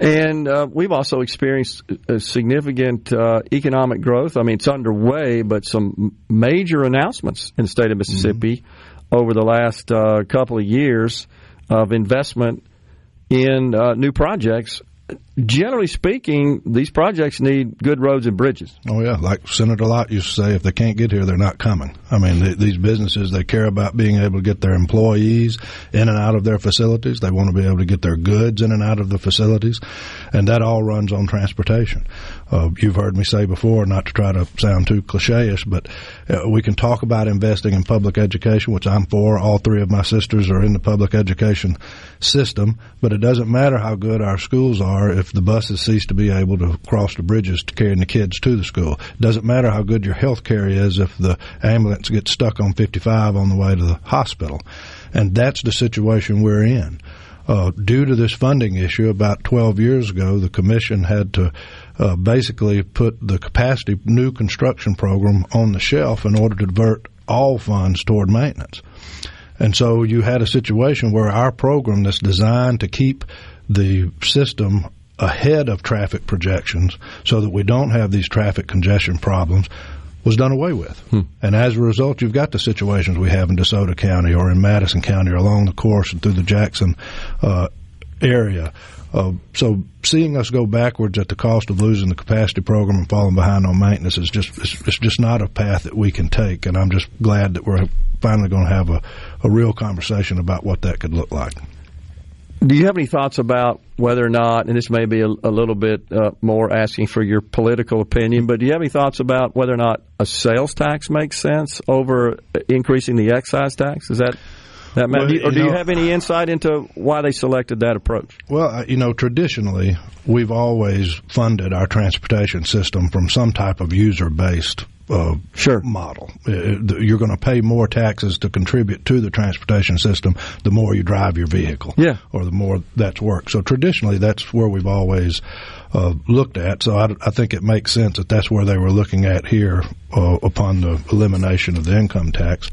And we've also experienced a significant economic growth. I mean, it's underway, but some major announcements in the state of Mississippi over the last couple of years of investment in new projects. Generally speaking, these projects need good roads and bridges. Oh, yeah. Like Senator Lott used to say, if they can't get here, they're not coming. I mean, these businesses, they care about being able to get their employees in and out of their facilities. They want to be able to get their goods in and out of the facilities. And that all runs on transportation. You've heard me say before, not to try to sound too cliche-ish, but we can talk about investing in public education, which I'm for. All three of my sisters are in the public education system. But it doesn't matter how good our schools are if the buses cease to be able to cross the bridges to carry the kids to the school. It doesn't matter how good your health care is if the ambulance gets stuck on 55 on the way to the hospital. And that's the situation we're in. Due to this funding issue, about 12 years ago, the commission had to basically put the capacity new construction program on the shelf in order to divert all funds toward maintenance. And so you had a situation where our program that's designed to keep the system ahead of traffic projections so that we don't have these traffic congestion problems was done away with. And as a result, you've got the situations we have in DeSoto County or in Madison County or along the course and through the Jackson area. So seeing us go backwards at the cost of losing the capacity program and falling behind on maintenance is just not a path that we can take. And I'm just glad that we're finally going to have a real conversation about what that could look like. Do you have any thoughts about whether or not, and this may be a little bit more asking for your political opinion, but do you have any thoughts about whether or not a sales tax makes sense over increasing the excise tax? Is that matter? Or do you have any insight into why they selected that approach? Well, traditionally, we've always funded our transportation system from some type of user-based model. You're going to pay more taxes to contribute to the transportation system the more you drive your vehicle, or the more that's worked. So traditionally, that's where we've always looked at. So I think it makes sense that that's where they were looking at here upon the elimination of the income tax.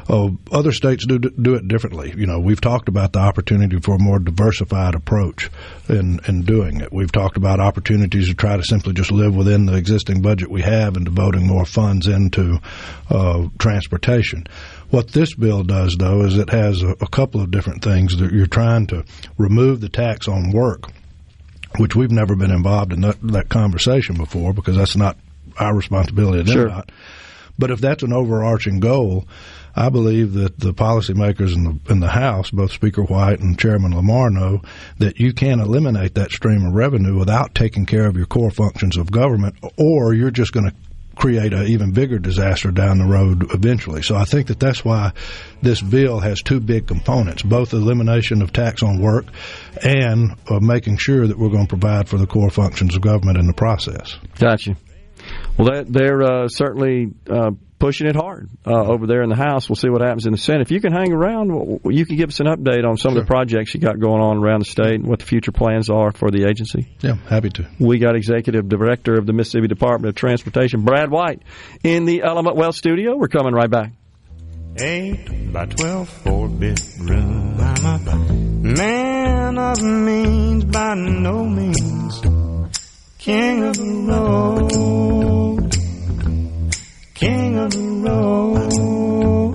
Other states do it differently. We've talked about the opportunity for a more diversified approach in doing it. We've talked about opportunities to try to simply just live within the existing budget we have and devoting more funds into transportation. What this bill does, though, is it has a couple of different things. That you're trying to remove the tax on work, which we've never been involved in that conversation before because that's not our responsibility. Sure. Not. But if that's an overarching goal, I believe that the policymakers in the House, both Speaker White and Chairman Lamar, know that you can't eliminate that stream of revenue without taking care of your core functions of government, or you're just going to create an even bigger disaster down the road eventually. So I think that that's why this bill has two big components, both the elimination of tax on work and making sure that we're going to provide for the core functions of government in the process. Gotcha. Well, they're certainly pushing it hard over there in the House. We'll see what happens in the Senate. If you can hang around, you can give us an update on some of the projects you got going on around the state and what the future plans are for the agency. Yeah, happy to. We got Executive Director of the Mississippi Department of Transportation, Brad White, in the Element Wealth studio. We're coming right back. 8 by 12 4-bedroom. I'm a man of means by no means. King of the road, king of the road,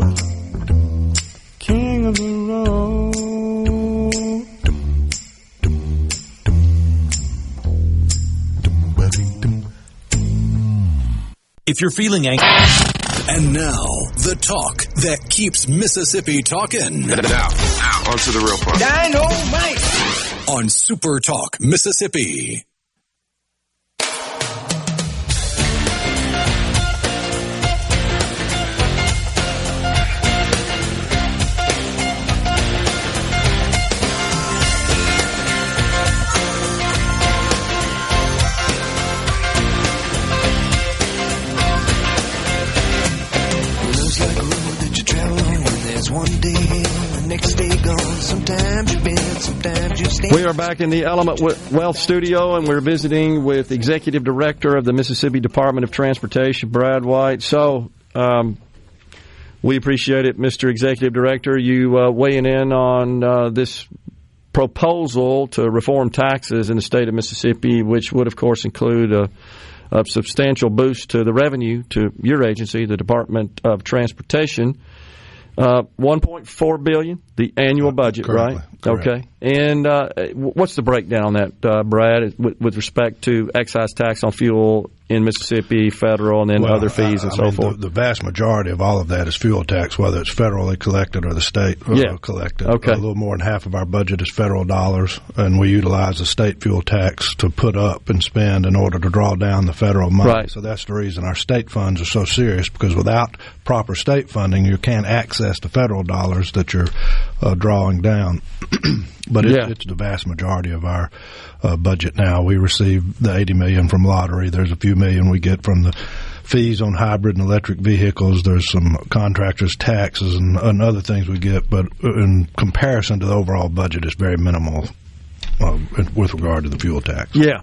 king of the road. If you're feeling anxious. And now, the talk that keeps Mississippi talking. Now, on to the real part. Dynamite! On SuperTalk Mississippi. We are back in the Element Wealth studio, and we're visiting with Executive Director of the Mississippi Department of Transportation, Brad White. So, we appreciate it, Mr. Executive Director, you weighing in on this proposal to reform taxes in the state of Mississippi, which would, of course, include a substantial boost to the revenue to your agency, the Department of Transportation. $1.4 billion, the annual budget, currently, right? Correct. Okay. And what's the breakdown on that, Brad, with respect to excise tax on fuel in Mississippi, federal, and then other fees and so forth? The vast majority of all of that is fuel tax, whether it's federally collected or the state collected. Okay. A little more than half of our budget is federal dollars, and we utilize the state fuel tax to put up and spend in order to draw down the federal money. Right. So that's the reason our state funds are so serious, because without proper state funding, you can't access the federal dollars that you're drawing down. But it's the vast majority of our budget now. We receive the $80 million from lottery. There's a few million we get from the fees on hybrid and electric vehicles. There's some contractors' taxes and other things we get. But in comparison to the overall budget, it's very minimal with regard to the fuel tax. Yeah.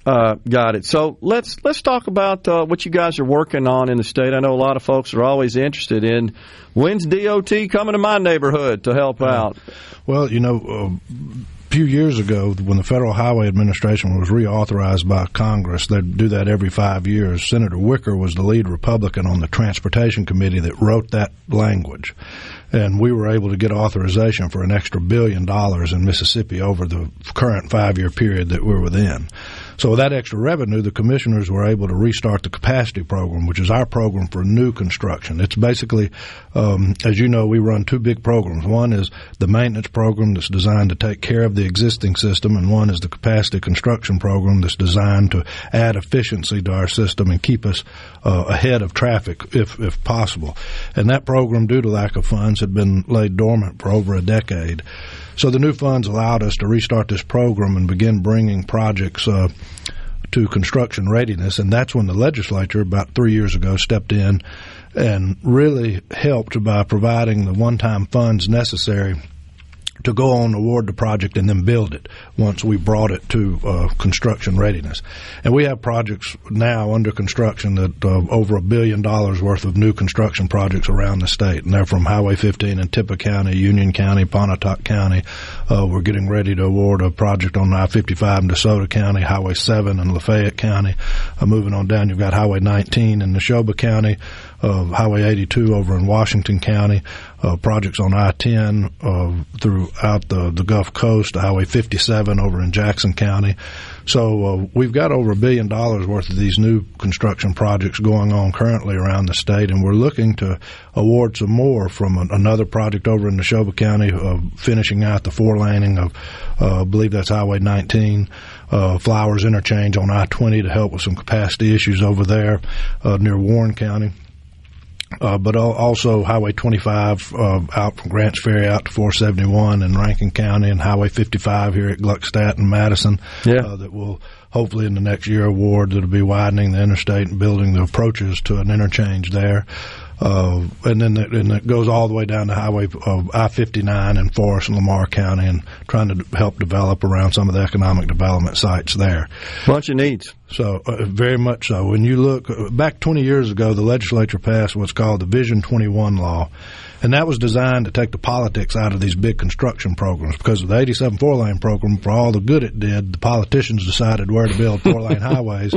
Got it. So let's talk about what you guys are working on in the state. I know a lot of folks are always interested in when's DOT coming to my neighborhood to help out. Well, a few years ago, when the Federal Highway Administration was reauthorized by Congress, they'd do that every 5 years. Senator Wicker was the lead Republican on the Transportation Committee that wrote that language. And we were able to get authorization for an extra $1 billion in Mississippi over the current 5-year period that we're within. So with that extra revenue, the commissioners were able to restart the capacity program, which is our program for new construction. It's basically, as you know, we run 2 big programs. One is the maintenance program that's designed to take care of the existing system, and one is the capacity construction program that's designed to add efficiency to our system and keep us ahead of traffic if possible. And that program, due to lack of funds, had been laid dormant for over a decade. So the new funds allowed us to restart this program and begin bringing projects to construction readiness, and that's when the legislature about 3 years ago stepped in and really helped by providing the one-time funds necessary to go on and award the project and then build it once we brought it to construction readiness. And we have projects now under construction that over $1 billion worth of new construction projects around the state, and they're from Highway 15 in Tippah County, Union County, Pontotoc County. We're getting ready to award a project on I-55 in DeSoto County, Highway 7 in Lafayette County. Moving on down, you've got Highway 19 in Neshoba County, Highway 82 over in Washington County, projects on I-10 throughout the Gulf Coast, Highway 57 over in Jackson County. So we've got over $1 billion worth of these new construction projects going on currently around the state, and we're looking to award some more from another project over in Neshoba County, finishing out the 4-laning of, I believe that's Highway 19, Flowers Interchange on I-20 to help with some capacity issues over there near Warren County. But also Highway 25 out from Grants Ferry out to 471 in Rankin County, and Highway 55 here at Gluckstadt and Madison that will hopefully in the next year award that will be widening the interstate and building the approaches to an interchange there. And then it goes all the way down to Highway I-59 in Forest and Lamar County, and trying to help develop around some of the economic development sites there. Bunch of needs. So very much so. When you look back 20 years ago, the legislature passed what's called the Vision 21 law, and that was designed to take the politics out of these big construction programs, because of the 87 4-lane program, for all the good it did, the politicians decided where to build 4-lane highways,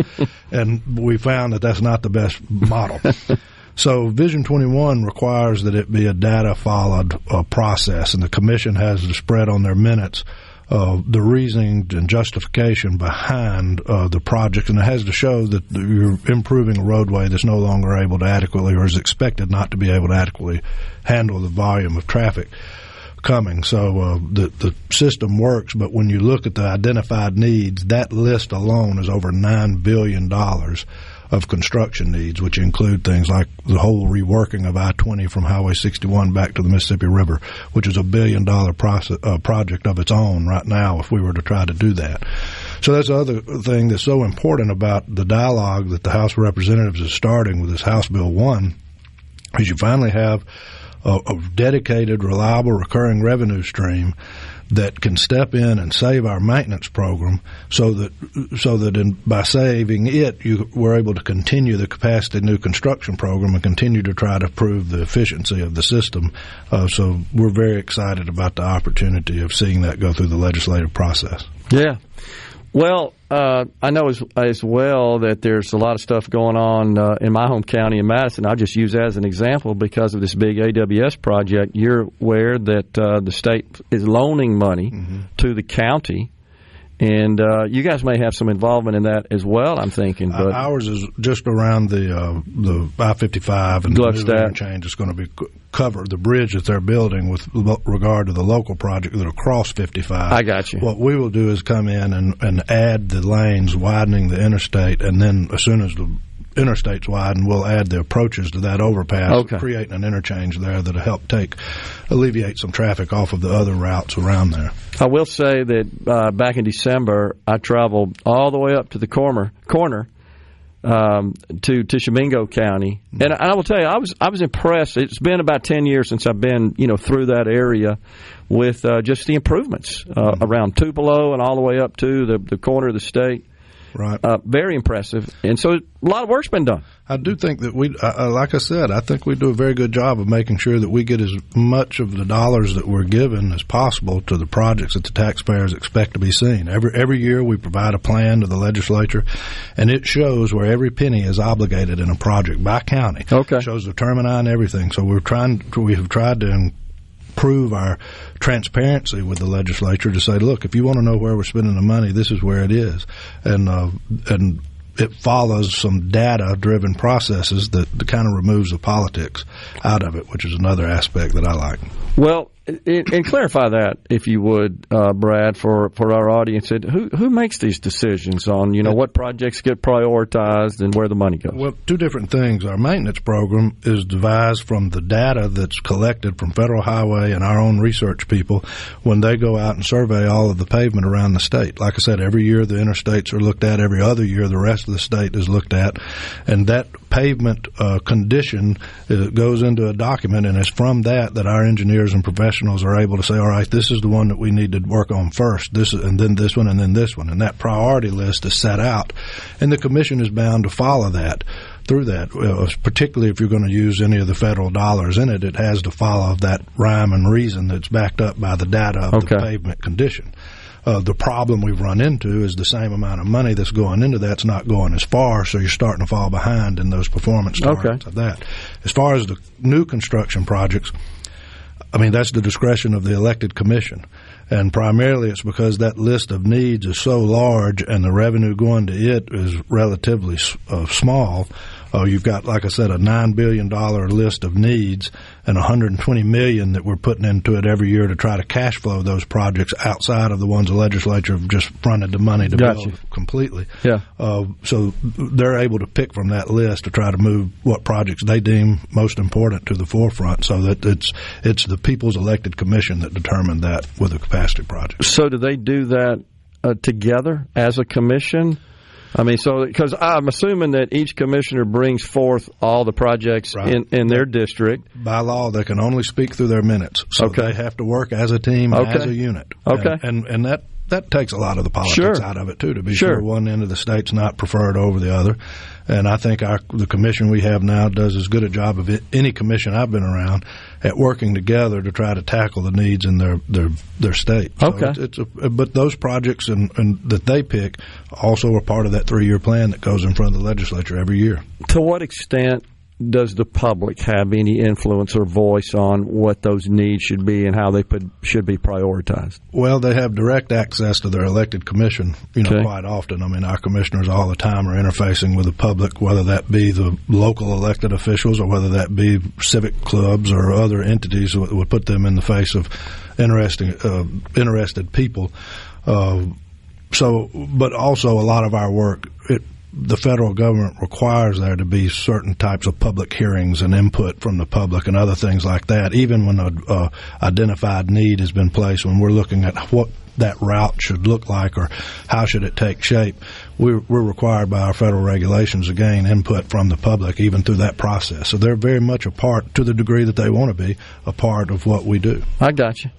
and we found that that's not the best model. So Vision 21 requires that it be a data-followed process, and the commission has to spread on their minutes the reasoning and justification behind the project, and it has to show that you're improving a roadway that's no longer able to adequately, or is expected not to be able to adequately handle the volume of traffic coming. So the system works, but when you look at the identified needs, that list alone is over $9 billion of construction needs, which include things like the whole reworking of I-20 from Highway 61 back to the Mississippi River, which is $1 billion project of its own right now if we were to try to do that. So that's the other thing that's so important about the dialogue that the House of Representatives is starting with this House Bill 1, is you finally have a dedicated, reliable, recurring revenue stream that can step in and save our maintenance program, so that by saving it, we're able to continue the capacity new construction program and continue to try to improve the efficiency of the system. So we're very excited about the opportunity of seeing that go through the legislative process. Yeah. Well, I know as well that there's a lot of stuff going on in my home county in Madison. I'll just use that as an example because of this big AWS project. You're aware that the state is loaning money to the county, and you guys may have some involvement in that as well, I'm thinking. But ours is just around the I-55 and the new interchange is going to be covered, the bridge that they're building with regard to the local project that will cross 55. I got you. What we will do is come in and add the lanes, widening the interstate, and then as soon as the interstate's widen, we'll add the approaches to that overpass, creating an interchange there that'll help alleviate some traffic off of the other routes around there. I will say that back in December, I traveled all the way up to the corner to Tishomingo County, and I will tell you, I was impressed. It's been about 10 years since I've been through that area with just the improvements around Tupelo and all the way up to the corner of the state. Right. Very impressive. And so a lot of work's been done. I do think that like I said, I think we do a very good job of making sure that we get as much of the dollars that we're given as possible to the projects that the taxpayers expect to be seen. Every year we provide a plan to the legislature, and it shows where every penny is obligated in a project by county. Okay. It shows the termini and everything. So we have tried to prove our transparency with the legislature to say, look, if you want to know where we're spending the money, this is where it is. And it follows some data-driven processes that kind of removes the politics out of it, which is another aspect that I like. Well, and clarify that, if you would, Brad, for our audience. Who makes these decisions on, what projects get prioritized and where the money goes? Well, two different things. Our maintenance program is devised from the data that's collected from Federal Highway and our own research people when they go out and survey all of the pavement around the state. Like I said, every year the interstates are looked at. Every other year the rest of the state is looked at. And that pavement condition goes into a document, and it's from that our engineers and professionals are able to say, all right, this is the one that we need to work on first, and then this one, and then this one. And that priority list is set out, and the commission is bound to follow that. Through that, particularly if you're going to use any of the federal dollars in it, it has to follow that rhyme and reason that's backed up by the data of the pavement condition. The problem we've run into is the same amount of money that's going into that's not going as far, so you're starting to fall behind in those performance targets of that. As far as the new construction projects, I mean, that's the discretion of the elected commission. And primarily it's because that list of needs is so large and the revenue going to it is relatively small. You've got, like I said, a $9 billion list of needs and $120 million that we're putting into it every year to try to cash flow those projects outside of the ones the legislature have just fronted the money to build completely. Yeah. So they're able to pick from that list to try to move what projects they deem most important to the forefront, so that it's the people's elected commission that determined that with a capacity project. So do they do that together as a commission? I mean, because I'm assuming that each commissioner brings forth all the projects in their district. By law, they can only speak through their minutes. So they have to work as a team, as a unit. And that takes a lot of the politics out of it, too, to be sure. One end of the state's not preferred over the other. And I think the commission we have now does as good a job of any commission I've been around at working together to try to tackle the needs in their state. So but those projects and that they pick also are part of that 3-year plan that goes in front of the legislature every year. To what extent does the public have any influence or voice on what those needs should be and how they should be prioritized? Well, they have direct access to their elected commission, quite often. I mean, our commissioners all the time are interfacing with the public, whether that be the local elected officials or whether that be civic clubs or other entities that would put them in the face of interested people. But also a lot of our work, the federal government requires there to be certain types of public hearings and input from the public and other things like that, even when an identified need has been placed. When we're looking at what that route should look like or how should it take shape, we're required by our federal regulations to gain input from the public even through that process. So they're very much a part, to the degree that they want to be, a part of what we do. I got you.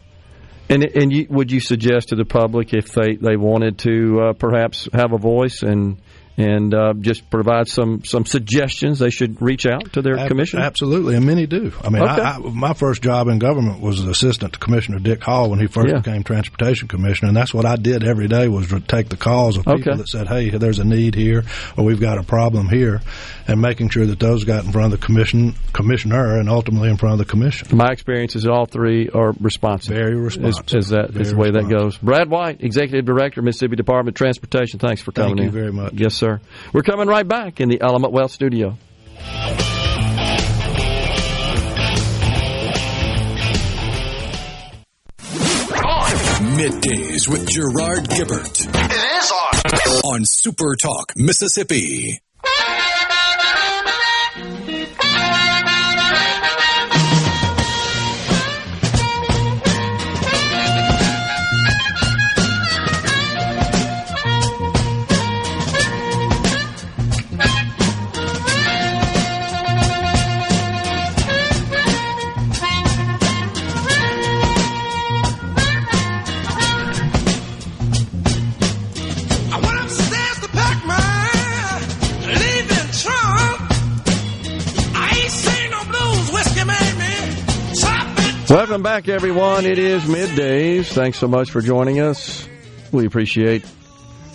And would you suggest to the public, if they wanted to perhaps have a voice and just provide some suggestions, they should reach out to their commission? Absolutely, and many do. I mean, my first job in government was as assistant to Commissioner Dick Hall when he first became Transportation Commissioner, and that's what I did every day, was to take the calls of people that said, hey, there's a need here, or we've got a problem here, and making sure that those got in front of the commissioner and ultimately in front of the commission. My experience is all three are responsive. Very responsive. Is the way that goes. Brad White, Executive Director, Mississippi Department of Transportation, thanks for coming in. Thank you very much. Yes, sir. We're coming right back in the Element Wealth studio. Middays with Gerard Gibert. It is on SuperTalk Mississippi. Welcome back, everyone. It is Middays. Thanks so much for joining us. We appreciate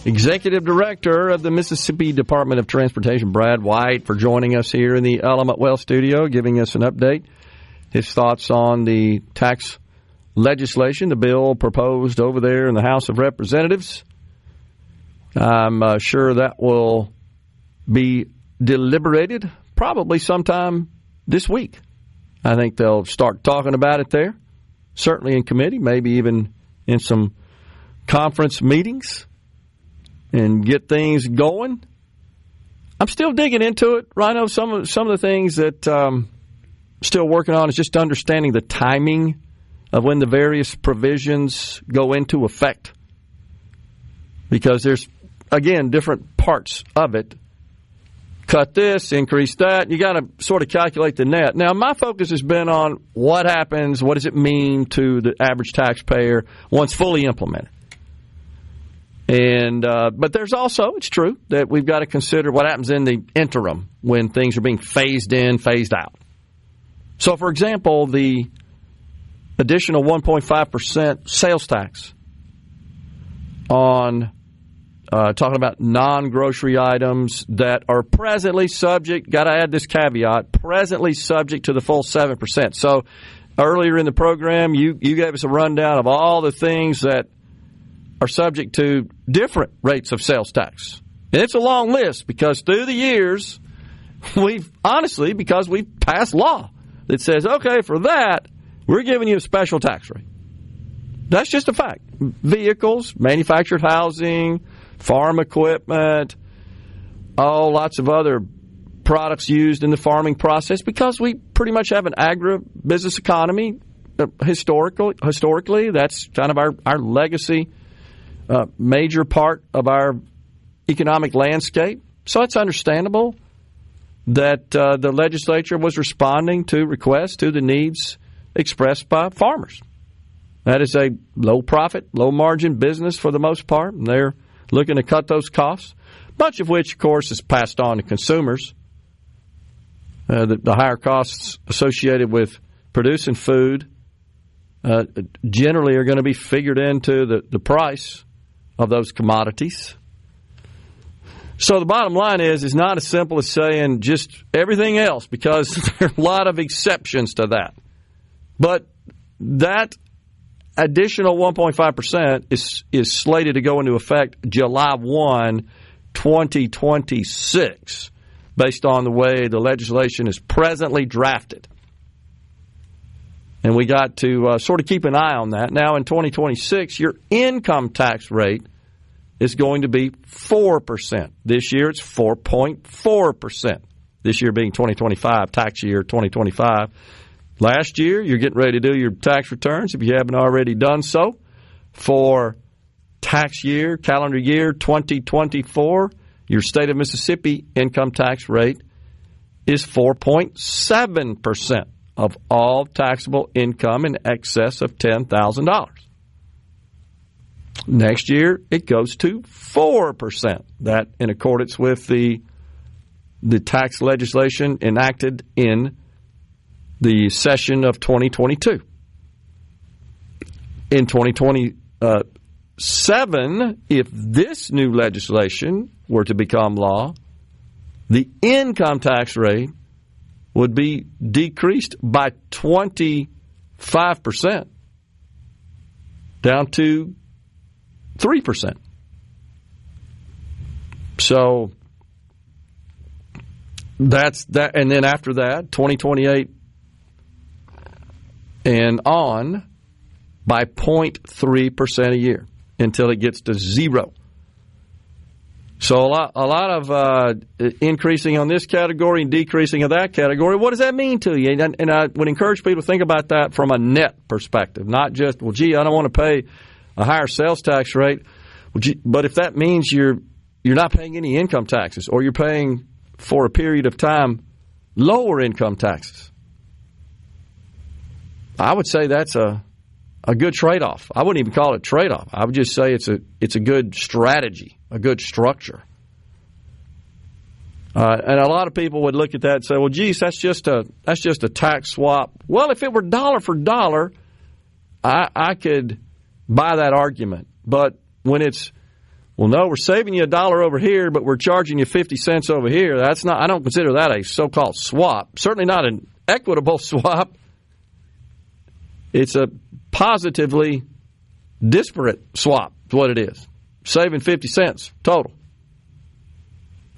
Executive Director of the Mississippi Department of Transportation, Brad White, for joining us here in the Element Wealth studio, giving us an update, his thoughts on the tax legislation, the bill proposed over there in the House of Representatives. I'm sure that will be deliberated probably sometime this week. I think they'll start talking about it there, certainly in committee, maybe even in some conference meetings, and get things going. I'm still digging into it. Rhino, some of the things that still working on is just understanding the timing of when the various provisions go into effect. Because there's, again, different parts of it. Cut this, increase that. You got to sort of calculate the net. Now, my focus has been on what happens, what does it mean to the average taxpayer once fully implemented. And but there's also, it's true, that we've got to consider what happens in the interim when things are being phased in, phased out. So, for example, the additional 1.5% sales tax on talking about non-grocery items that are presently subject, got to add this caveat, presently subject to the full 7%. So earlier in the program, you gave us a rundown of all the things that are subject to different rates of sales tax. And it's a long list because through the years, because we've passed law that says, okay, for that, we're giving you a special tax rate. That's just a fact. Vehicles, manufactured housing, farm equipment, lots of other products used in the farming process, because we pretty much have an agribusiness economy. Historically, that's kind of our legacy, major part of our economic landscape. So it's understandable that the legislature was responding to requests, to the needs expressed by farmers. That is a low-profit, low-margin business for the most part, and they're looking to cut those costs, much of which, of course, is passed on to consumers. The higher costs associated with producing food generally are going to be figured into the price of those commodities. So the bottom line is not as simple as saying just everything else, because there are a lot of exceptions to that. But that additional 1.5% is slated to go into effect July 1, 2026, based on the way the legislation is presently drafted. And we got to sort of keep an eye on that. Now, in 2026, your income tax rate is going to be 4%. This year, it's 4.4%. This year being 2025, tax year 2025. Last year, you're getting ready to do your tax returns, if you haven't already done so, for tax year, calendar year 2024. Your state of Mississippi income tax rate is 4.7% of all taxable income in excess of $10,000. Next year, it goes to 4%. That in accordance with the tax legislation enacted in the session of 2022. In 2027, if this new legislation were to become law, the income tax rate would be decreased by 25%, down to 3%. So that's that. And then after that, 2028 and on, by 0.3% a year until it gets to zero. So a lot of increasing on this category and decreasing of that category. What does that mean to you? And I would encourage people to think about that from a net perspective, not just, well, gee, I don't want to pay a higher sales tax rate. Well, gee, but if that means you're not paying any income taxes, or you're paying for a period of time lower income taxes, I would say that's a good trade-off. I wouldn't even call it a trade-off. I would just say it's a good strategy, a good structure. And a lot of people would look at that and say, well, geez, that's just a tax swap. Well, if it were dollar for dollar, I could buy that argument. But when it's, well, no, we're saving you $1 over here, but we're charging you 50 cents over here, that's not. I don't consider that a so-called swap. Certainly not an equitable swap. It's a positively disparate swap is what it is. Saving 50 cents total.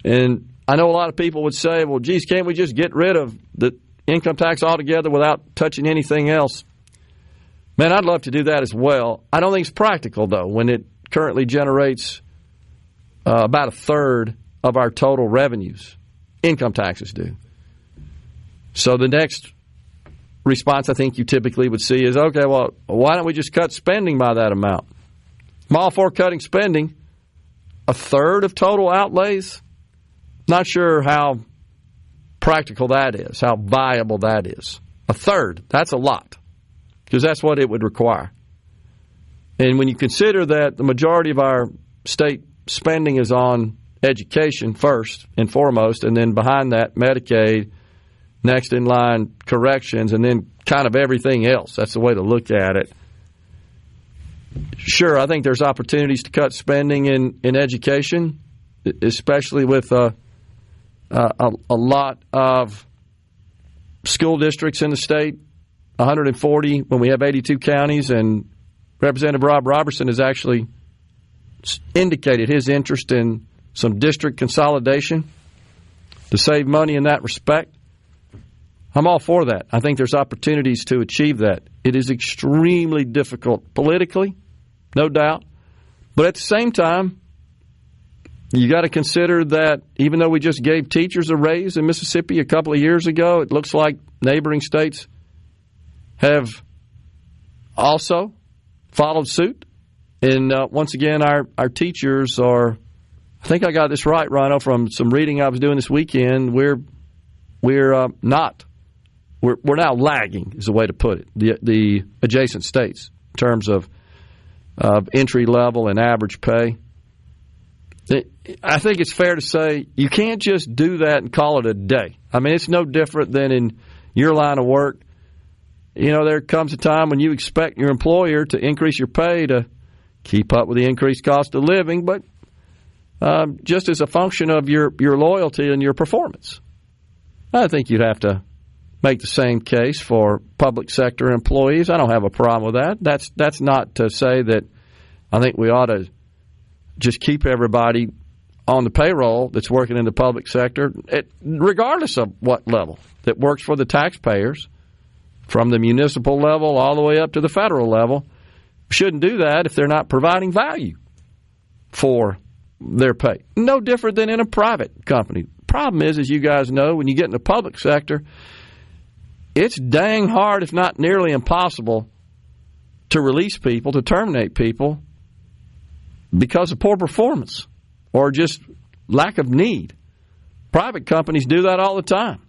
And I know a lot of people would say, well, geez, can't we just get rid of the income tax altogether without touching anything else? Man, I'd love to do that as well. I don't think it's practical, though, when it currently generates about a third of our total revenues. Income taxes do. So the next response I think you typically would see is, okay, well, why don't we just cut spending by that amount? I'm all for cutting spending. A third of total outlays? Not sure how practical that is, how viable that is. A third, that's a lot, because that's what it would require. And when you consider that the majority of our state spending is on education first and foremost, and then behind that, Medicaid, next in line, corrections, and then kind of everything else. That's the way to look at it. Sure, I think there's opportunities to cut spending in education, especially with a lot of school districts in the state, 140 when we have 82 counties, and Representative Rob Robertson has actually indicated his interest in some district consolidation to save money in that respect. I'm all for that. I think there's opportunities to achieve that. It is extremely difficult politically, no doubt. But at the same time, you got to consider that even though we just gave teachers a raise in Mississippi a couple of years ago, it looks like neighboring states have also followed suit. And once again, our teachers are, I think I got this right, Rhino, from some reading I was doing this weekend, we're now lagging, is the way to put it, the adjacent states in terms of entry level and average pay. I think it's fair to say you can't just do that and call it a day. I mean, it's no different than in your line of work. You know, there comes a time when you expect your employer to increase your pay to keep up with the increased cost of living, but just as a function of your loyalty and your performance. I think you'd have to make the same case for public sector employees. I don't have a problem with that. That's not to say that I think we ought to just keep everybody on the payroll that's working in the public sector, regardless of what level, that works for the taxpayers, from the municipal level all the way up to the federal level. Shouldn't do that if they're not providing value for their pay. No different than in a private company. Problem is, as you guys know, when you get in the public sector, it's dang hard, if not nearly impossible, to release people, to terminate people because of poor performance or just lack of need. Private companies do that all the time.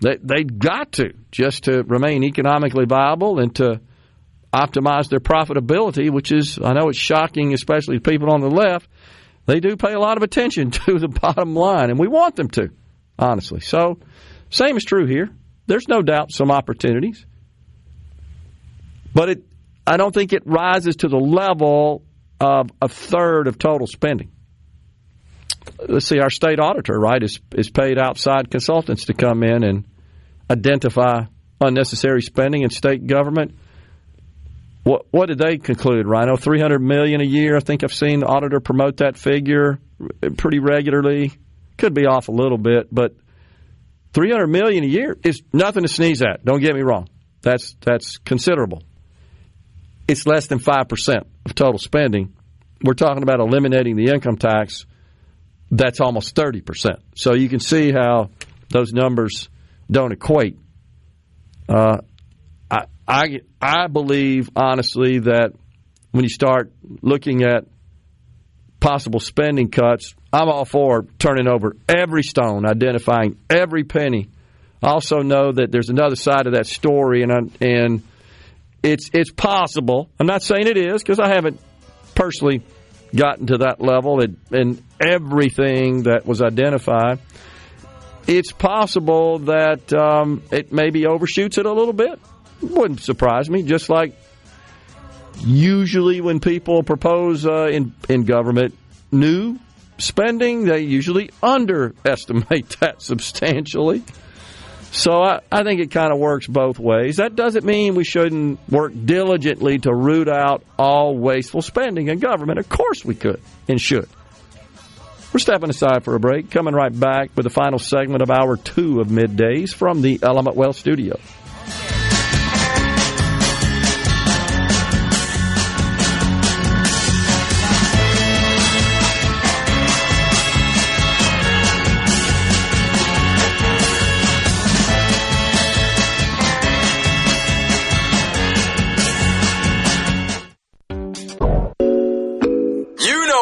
They've got to, just to remain economically viable and to optimize their profitability, which is, I know it's shocking, especially to people on the left. They do pay a lot of attention to the bottom line, and we want them to, honestly. So, same is true here. There's no doubt some opportunities. But I don't think it rises to the level of a third of total spending. Let's see, our state auditor, right, is paid outside consultants to come in and identify unnecessary spending in state government. What did they conclude, Rhino? $300 million a year. I think I've seen the auditor promote that figure pretty regularly. Could be off a little bit, but $300 million a year is nothing to sneeze at. Don't get me wrong. That's considerable. It's less than 5% of total spending. We're talking about eliminating the income tax. That's almost 30%. So you can see how those numbers don't equate. I believe, honestly, that when you start looking at possible spending cuts, I'm all for turning over every stone, identifying every penny. I also know that there's another side of that story, and it's possible. I'm not saying it is, because I haven't personally gotten to that level and everything that was identified. It's possible that it maybe overshoots it a little bit. Wouldn't surprise me. Just like usually when people propose in government new spending, they usually underestimate that substantially. So I think it kind of works both ways. That doesn't mean we shouldn't work diligently to root out all wasteful spending in government. Of course we could and should. We're stepping aside for a break. Coming right back with the final segment of Hour 2 of Middays from the Element Wealth Studio.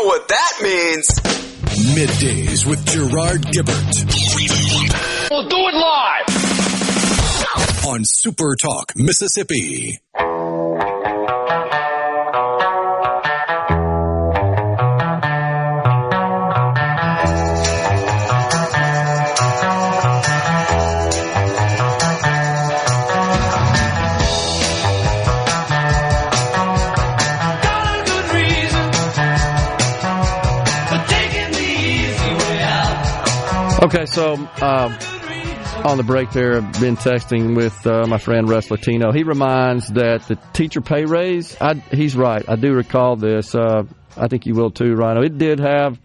What that means. Middays with Gerard Gibert. We'll do it live on SuperTalk Mississippi. Okay, so on the break there, I've been texting with my friend Russ Latino. He reminds that the teacher pay raise, he's right. I do recall this. I think you will too, Rhino. It did have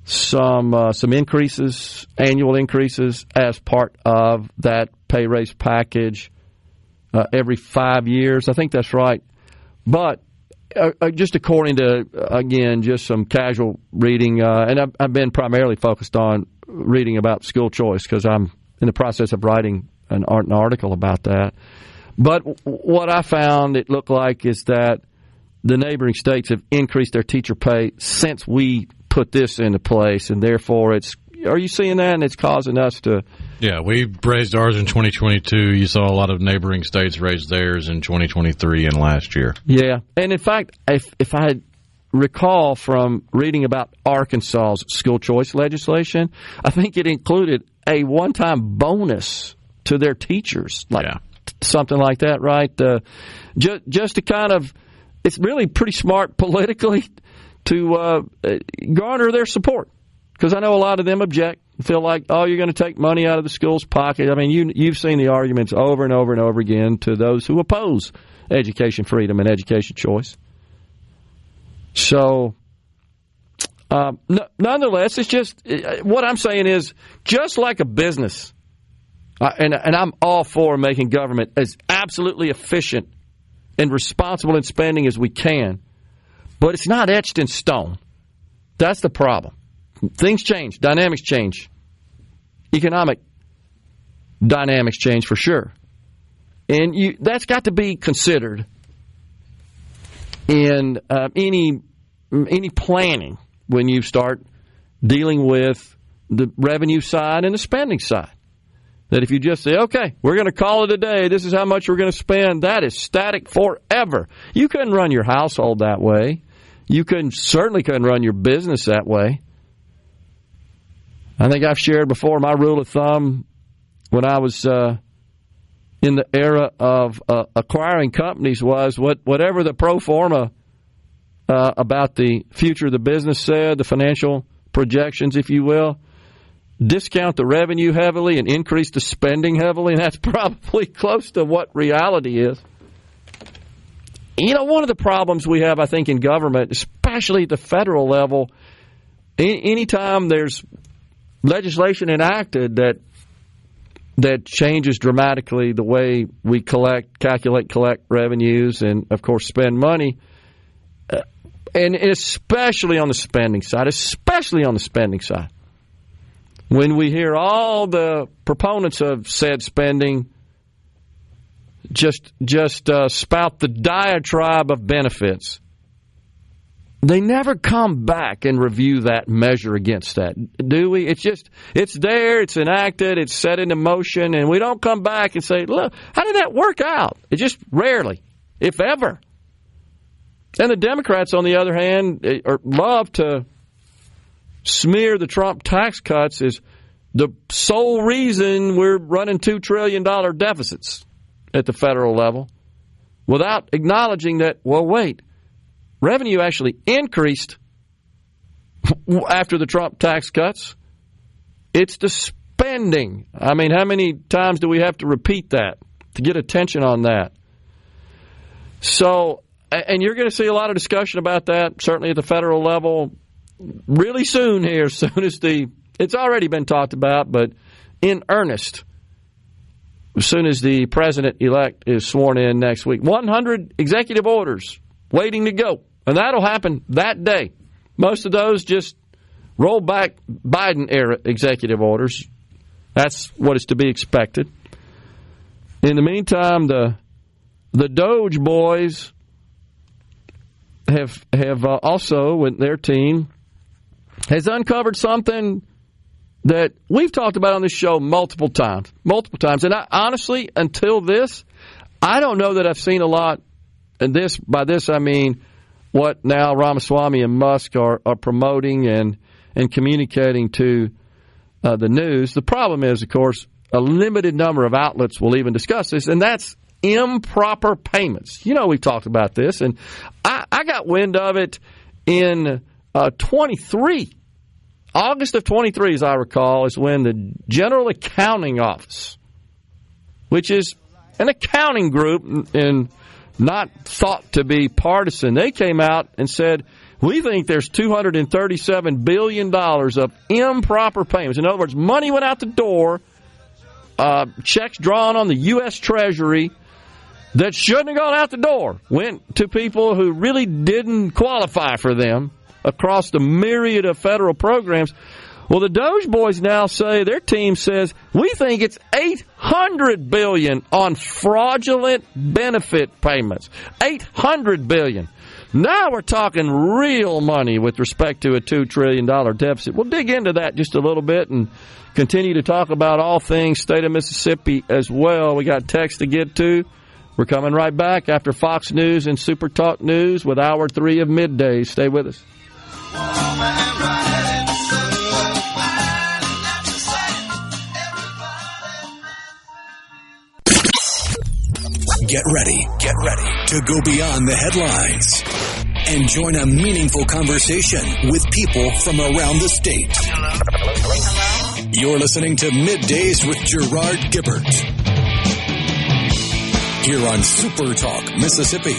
some increases, annual increases, as part of that pay raise package every 5 years. I think that's right. But just according to, again, just some casual reading, and I've been primarily focused on reading about school choice because I'm in the process of writing an article about that. But what I found it looked like is that the neighboring states have increased their teacher pay since we put this into place, and therefore are you seeing that? And it's causing us to... Yeah, we raised ours in 2022. You saw a lot of neighboring states raise theirs in 2023 and last year. Yeah, and in fact, if I recall from reading about Arkansas's school choice legislation, I think it included a one-time bonus to their teachers, something like that, right? Just to kind of, it's really pretty smart politically to garner their support, because I know a lot of them object, feel like, oh, you're going to take money out of the school's pocket. I mean, you've seen the arguments over and over and over again to those who oppose education freedom and education choice. So, nonetheless, it's just, what I'm saying is, just like a business, and I'm all for making government as absolutely efficient and responsible in spending as we can, but it's not etched in stone. That's the problem. Things change, dynamics change, economic dynamics change for sure. And that's got to be considered in any planning when you start dealing with the revenue side and the spending side. That if you just say, okay, we're going to call it a day, this is how much we're going to spend, that is static forever. You couldn't run your household that way. You certainly couldn't run your business that way. I think I've shared before my rule of thumb when I was in the era of acquiring companies was whatever the pro forma about the future of the business said, the financial projections, if you will, discount the revenue heavily and increase the spending heavily, and that's probably close to what reality is. You know, one of the problems we have, I think, in government, especially at the federal level, anytime there's legislation enacted that changes dramatically the way we collect revenues, and, of course, spend money, and especially on the spending side, when we hear all the proponents of said spending just spout the diatribe of benefits, they never come back and review that, measure against that, do we? It's there, it's enacted, it's set into motion, and we don't come back and say, look, how did that work out? It just rarely, if ever. And the Democrats, on the other hand, love to smear the Trump tax cuts as the sole reason we're running $2 trillion deficits at the federal level, without acknowledging that, well, wait, revenue actually increased after the Trump tax cuts. It's the spending. I mean, how many times do we have to repeat that to get attention on that? So, and you're going to see a lot of discussion about that, certainly at the federal level, really soon here, as soon as it's already been talked about, but in earnest, as soon as the president-elect is sworn in next week. 100 executive orders waiting to go, and that'll happen that day. Most of those just roll back Biden-era executive orders. That's what is to be expected. In the meantime, the Doge boys have also, with their team, has uncovered something that we've talked about on this show multiple times. And I, honestly, until this, I don't know that I've seen a lot. And by this I mean what now Ramaswamy and Musk are promoting and communicating to the news. The problem is, of course, a limited number of outlets will even discuss this, and that's improper payments. You know, we've talked about this, and I got wind of it in 23. August of 23, as I recall, is when the General Accounting Office, which is an accounting group and not thought to be partisan, they came out and said, we think there's $237 billion of improper payments. In other words, money went out the door, checks drawn on the U.S. Treasury that shouldn't have gone out the door, went to people who really didn't qualify for them across the myriad of federal programs. Well, the Doge boys now say, their team says, we think it's $800 billion on fraudulent benefit payments. $800 billion. Now we're talking real money with respect to a $2 trillion deficit. We'll dig into that just a little bit and continue to talk about all things state of Mississippi as well. We got text to get to. We're coming right back after Fox News and SuperTalk News with Hour 3 of Middays. Stay with us. Get ready to go beyond the headlines and join a meaningful conversation with people from around the state. Hello? You're listening to Middays with Gerard Gibert here on SuperTalk Mississippi.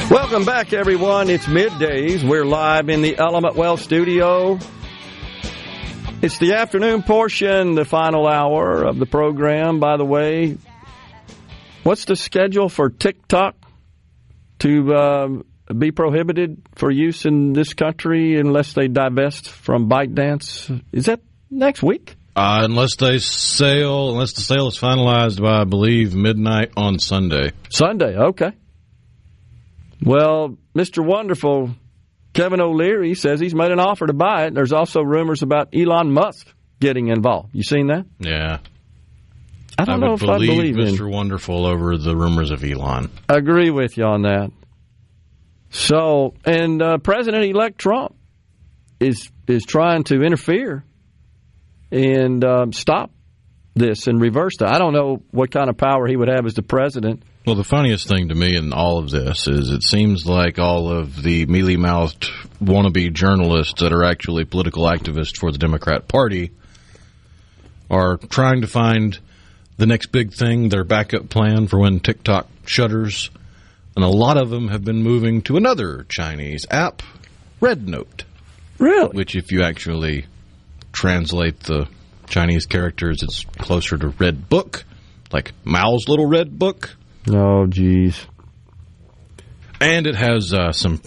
Welcome back, everyone. It's Middays. We're live in the Element Wealth studio. It's the afternoon portion, the final hour of the program. By the way, what's the schedule for TikTok to be prohibited for use in this country unless they divest from ByteDance? Is that next week? Unless the sale is finalized by, I believe, midnight on Sunday. Sunday, okay. Well, Mr. Wonderful, Kevin O'Leary, says he's made an offer to buy it. There's also rumors about Elon Musk getting involved. You seen that? Yeah. I don't know if I believe Mr. Wonderful over the rumors of Elon. I agree with you on that. So, and President-elect Trump is trying to interfere and stop this and reverse that. I don't know what kind of power he would have as the president. Well, the funniest thing to me in all of this is it seems like all of the mealy-mouthed wannabe journalists that are actually political activists for the Democrat Party are trying to find the next big thing, their backup plan for when TikTok shutters. And a lot of them have been moving to another Chinese app, RedNote. Really? Which, if you actually translate the Chinese characters, it's closer to Red Book, like Mao's little Red Book. Oh, geez. And it has some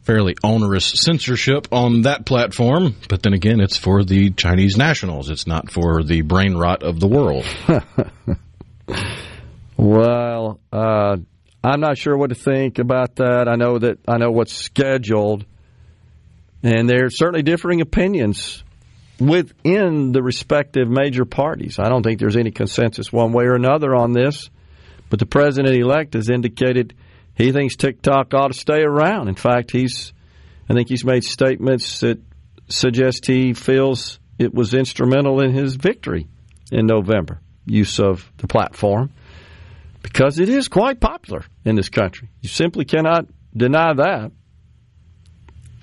fairly onerous censorship on that platform. But then again, it's for the Chinese nationals. It's not for the brain rot of the world. Well, I'm not sure what to think about that. I know what's scheduled. And there are certainly differing opinions within the respective major parties. I don't think there's any consensus one way or another on this. But the president-elect has indicated he thinks TikTok ought to stay around. In fact, I think he's made statements that suggest he feels it was instrumental in his victory in November, use of the platform. because it is quite popular in this country. You simply cannot deny that.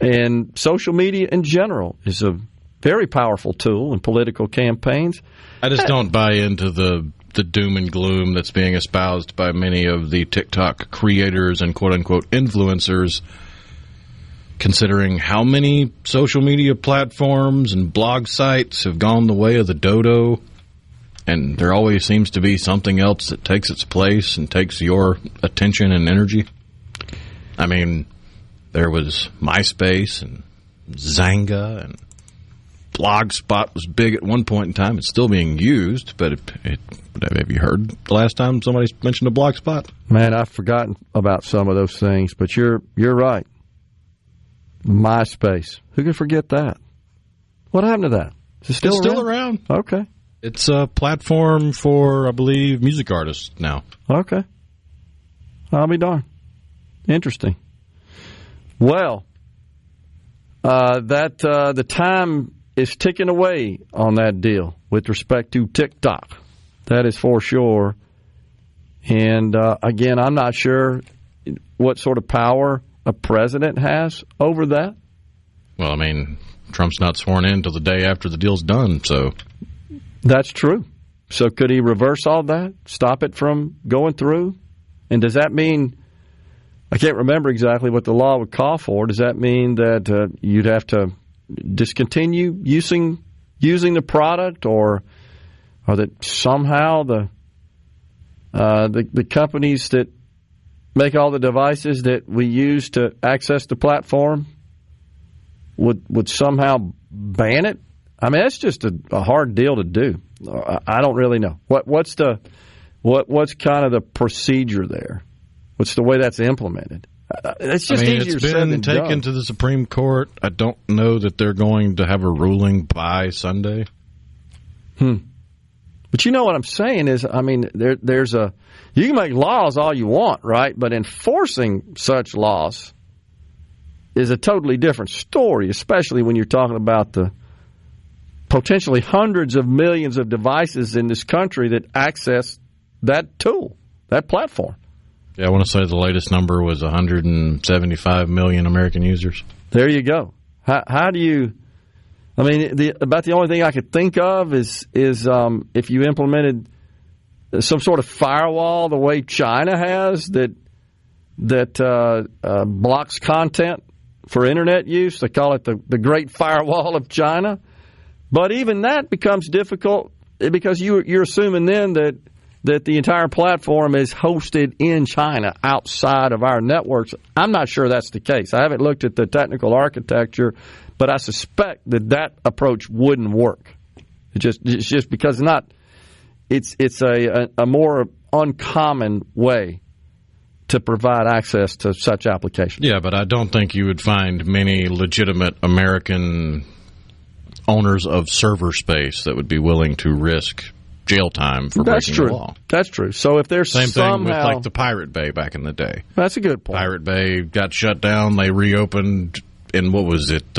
And social media in general is a very powerful tool in political campaigns. I just don't buy into the doom and gloom that's being espoused by many of the TikTok creators and quote-unquote influencers, considering how many social media platforms and blog sites have gone the way of the dodo, and there always seems to be something else that takes its place and takes your attention and energy. I mean, there was MySpace and Zanga, and Blogspot was big at one point in time. It's still being used, but have you heard the last time somebody mentioned a Blogspot? Man, I've forgotten about some of those things, but you're right. MySpace. Who can forget that? What happened to that? Is it still around? Still around. Okay. It's a platform for, I believe, music artists now. Okay. I'll be darned. Interesting. Well, the time is ticking away on that deal with respect to TikTok. That is for sure. And again, I'm not sure what sort of power a president has over that. Well, I mean, Trump's not sworn in until the day after the deal's done, so. That's true. So could he reverse all that, stop it from going through? And does that mean, I can't remember exactly what the law would call for, does that mean that you'd have to discontinue using the product, or that somehow the companies that make all the devices that we use to access the platform would somehow ban it? I mean, that's just a hard deal to do. I don't really know. What's kind of the procedure there? What's the way that's implemented? It's just easier said than done. It's been taken to the Supreme Court. I don't know that they're going to have a ruling by Sunday. But you know what I'm saying is, I mean, there's you can make laws all you want, right? But enforcing such laws is a totally different story, especially when you're talking about the potentially hundreds of millions of devices in this country that access that tool, that platform. Yeah, I want to say the latest number was 175 million American users. There you go. How do you? I mean, about the only thing I could think of is if you implemented some sort of firewall the way China has that blocks content for internet use. They call it the Great Firewall of China. But even that becomes difficult because you're assuming then that the entire platform is hosted in China outside of our networks. I'm not sure that's the case. I haven't looked at the technical architecture, but I suspect that approach wouldn't work. It's just because it's a more uncommon way to provide access to such applications. Yeah, but I don't think you would find many legitimate American owners of server space that would be willing to risk jail time for breaking the law. That's true. So if there's same thing with like the Pirate Bay back in the day. That's a good point. Pirate Bay got shut down. They reopened in, what was it?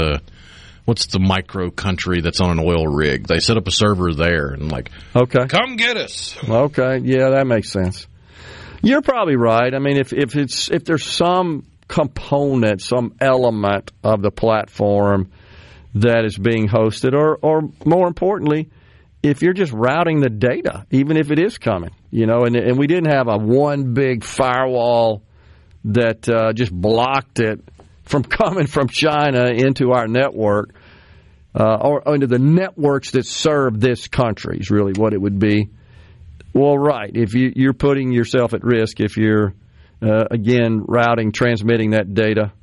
What's the micro country that's on an oil rig? They set up a server there and okay, come get us. Okay, yeah, that makes sense. You're probably right. I mean, if there's some component, some element of the platform that is being hosted, or more importantly, if you're just routing the data, even if it is coming, and we didn't have a one big firewall that just blocked it from coming from China into our network, or into the networks that serve this country is really what it would be. Well, right, if you're putting yourself at risk if you're, again, transmitting that data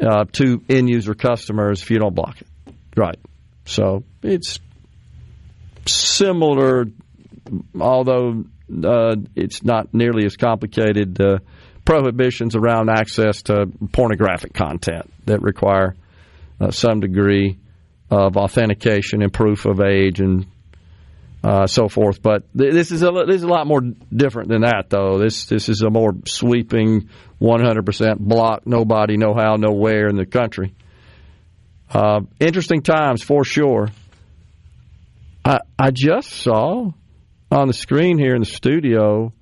to end-user customers if you don't block it. Right. So it's similar, although it's not nearly as complicated, prohibitions around access to pornographic content that require some degree of authentication and proof of age and so forth. But this is a lot more different than that, though. This is a more sweeping 100% block, nobody, no how, nowhere in the country. Interesting times for sure. I just saw on the screen here in the studio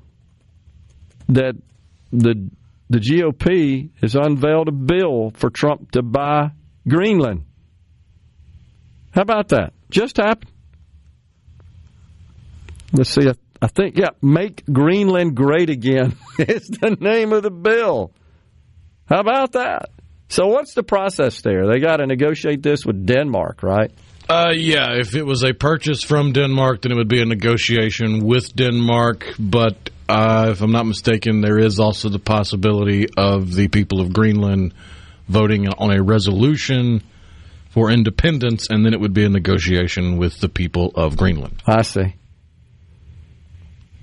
that the GOP has unveiled a bill for Trump to buy Greenland. How about that? Just happened. Let's see. I think, Make Greenland Great Again is the name of the bill. How about that? So what's the process there? They got to negotiate this with Denmark, right? If it was a purchase from Denmark, then it would be a negotiation with Denmark. But if I'm not mistaken, there is also the possibility of the people of Greenland voting on a resolution for independence, and then it would be a negotiation with the people of Greenland. I see.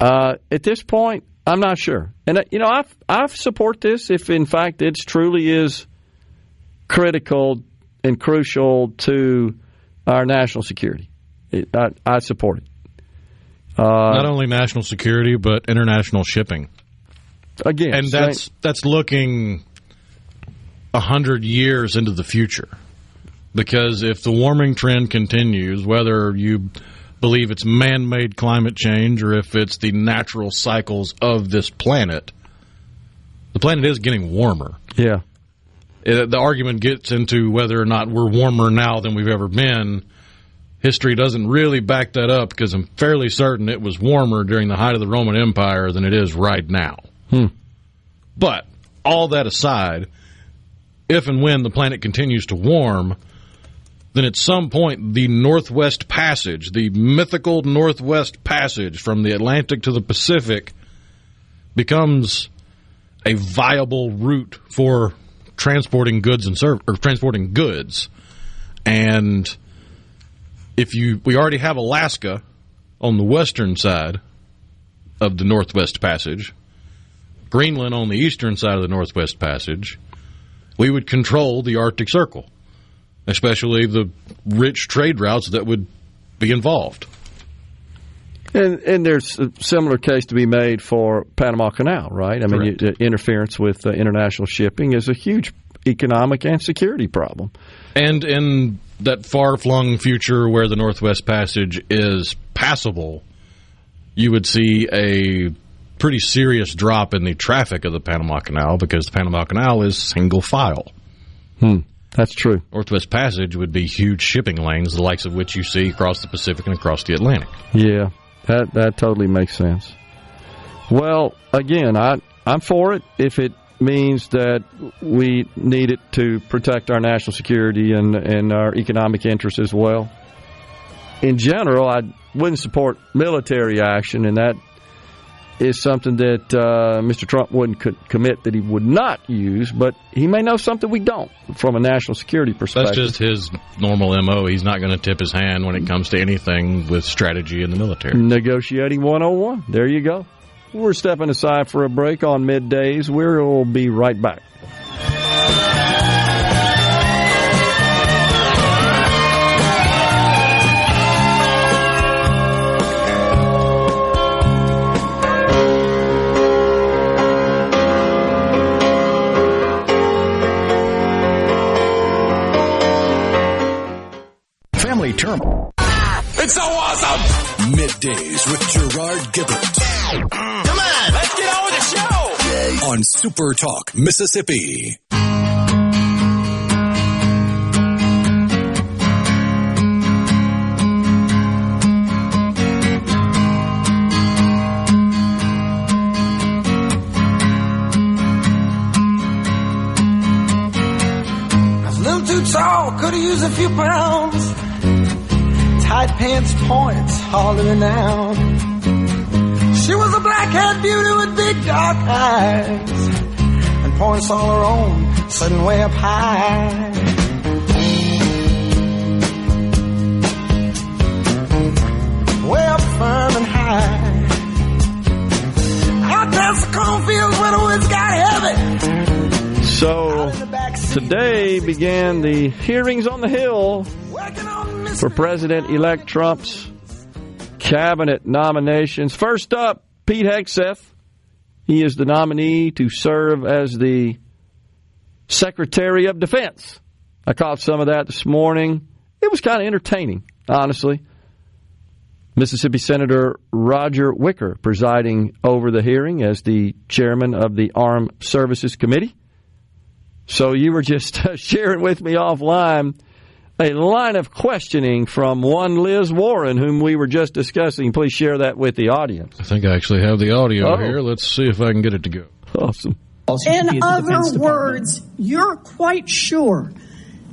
At this point, I'm not sure. And, I support this if, in fact, it truly is critical and crucial to our national security. I support it. Not only national security, but international shipping. Again, and that's looking 100 years into the future. Because if the warming trend continues, whether you believe it's man-made climate change or if it's the natural cycles of this planet, the planet is getting warmer. Yeah. The argument gets into whether or not we're warmer now than we've ever been. History doesn't really back that up because I'm fairly certain it was warmer during the height of the Roman Empire than it is right now. But all that aside, if and when the planet continues to warm, then at some point the Northwest Passage, the mythical Northwest Passage from the Atlantic to the Pacific, becomes a viable route for transporting goods transporting goods. And we already have Alaska on the western side of the Northwest Passage, Greenland on the eastern side of the Northwest Passage, we would control the Arctic Circle, especially the rich trade routes that would be involved. And there's a similar case to be made for Panama Canal, right? I mean, interference with international shipping is a huge economic and security problem. And in that far-flung future where the Northwest Passage is passable, you would see a pretty serious drop in the traffic of the Panama Canal because the Panama Canal is single file. That's true. Northwest Passage would be huge shipping lanes, the likes of which you see across the Pacific and across the Atlantic. Yeah, that totally makes sense. Well, again, I'm for it if it means that we need it to protect our national security and our economic interests as well. In general, I wouldn't support military action, and that is something that Mr. Trump wouldn't commit that he would not use, but he may know something we don't from a national security perspective. That's just his normal MO. He's not going to tip his hand when it comes to anything with strategy in the military. Negotiating 101. There you go. We're stepping aside for a break on Middays. We'll be right back. Family term. It's so awesome! Middays with Gerard Gibert. Come on, let's get on with the show! On SuperTalk Mississippi. I was a little too tall, could have used a few pounds. Tight pants points, hollering out. She was a black-haired beauty with big dark eyes and points all her own, sitting way up high. Way up firm and high. Out past the cornfields where the woods got heavy. So today began the hearings on the Hill for President-elect Trump's cabinet nominations. First up, Pete Hegseth. He is the nominee to serve as the Secretary of Defense. I caught some of that this morning. It was kind of entertaining, honestly. Mississippi Senator Roger Wicker presiding over the hearing as the chairman of the Armed Services Committee. So you were just sharing with me offline a line of questioning from one Liz Warren, whom we were just discussing. Please share that with the audience. I think I actually have the audio here. Let's see if I can get it to go. Awesome. In other words, you're quite sure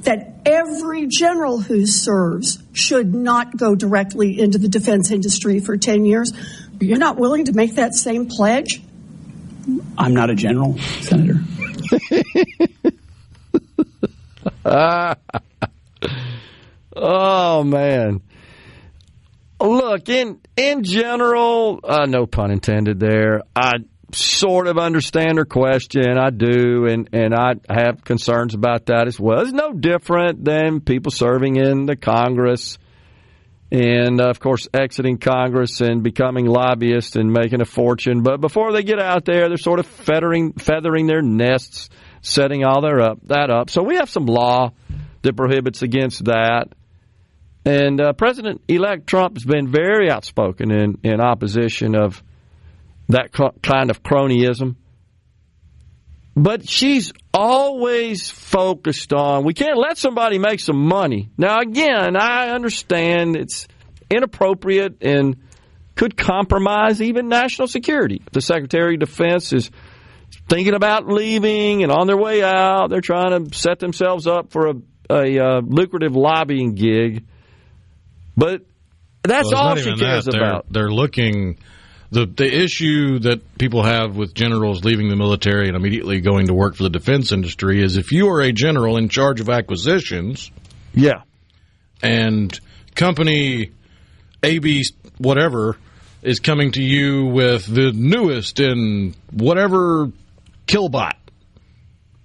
that every general who serves should not go directly into the defense industry for 10 years. You're not willing to make that same pledge? I'm not a general, Senator. Oh, man. Look, in general, no pun intended there, I sort of understand her question. I do, and I have concerns about that as well. It's no different than people serving in the Congress and, of course, exiting Congress and becoming lobbyists and making a fortune. But before they get out there, they're sort of feathering their nests, setting all that up. So we have some law that prohibits against that. And President-elect Trump has been very outspoken in opposition of that kind of cronyism. But she's always focused on, we can't let somebody make some money. Now, again, I understand it's inappropriate and could compromise even national security. If the Secretary of Defense is thinking about leaving and on their way out, they're trying to set themselves up for a lucrative lobbying gig. But that's all she cares about. They're looking... The issue that people have with generals leaving the military and immediately going to work for the defense industry is if you are a general in charge of acquisitions, and company AB whatever is coming to you with the newest in whatever killbot,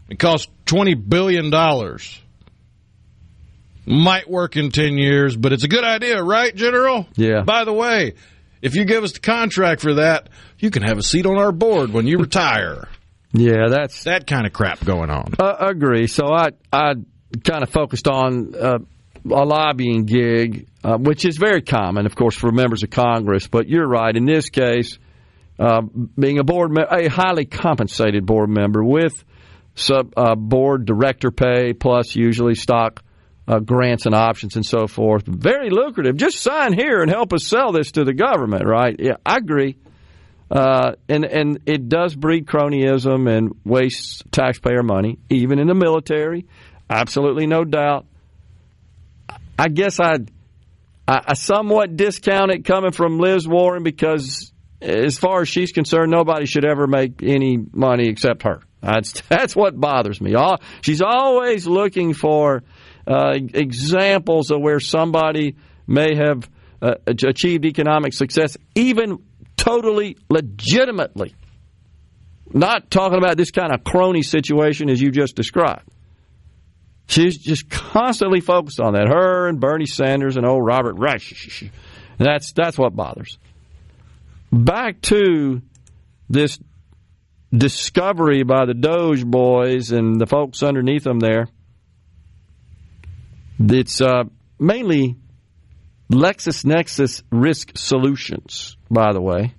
it costs $20 billion. Might work in 10 years, but it's a good idea, right, General? Yeah. By the way, if you give us the contract for that, you can have a seat on our board when you retire. Yeah, that's that kind of crap going on. Agree. So I kind of focused on a lobbying gig, which is very common, of course, for members of Congress. But you're right. In this case, being a highly compensated board member with board director pay plus usually stock grants and options and so forth. Very lucrative. Just sign here and help us sell this to the government, right? Yeah, I agree. And it does breed cronyism and wastes taxpayer money, even in the military. Absolutely no doubt. I guess I somewhat discount it coming from Liz Warren because as far as she's concerned, nobody should ever make any money except her. That's what bothers me. She's always looking for examples of where somebody may have achieved economic success, even totally legitimately. Not talking about this kind of crony situation as you just described. She's just constantly focused on that. Her and Bernie Sanders and old Robert Reich. That's what bothers. Back to this discovery by the Doge boys and the folks underneath them there. It's mainly LexisNexis Risk Solutions, by the way.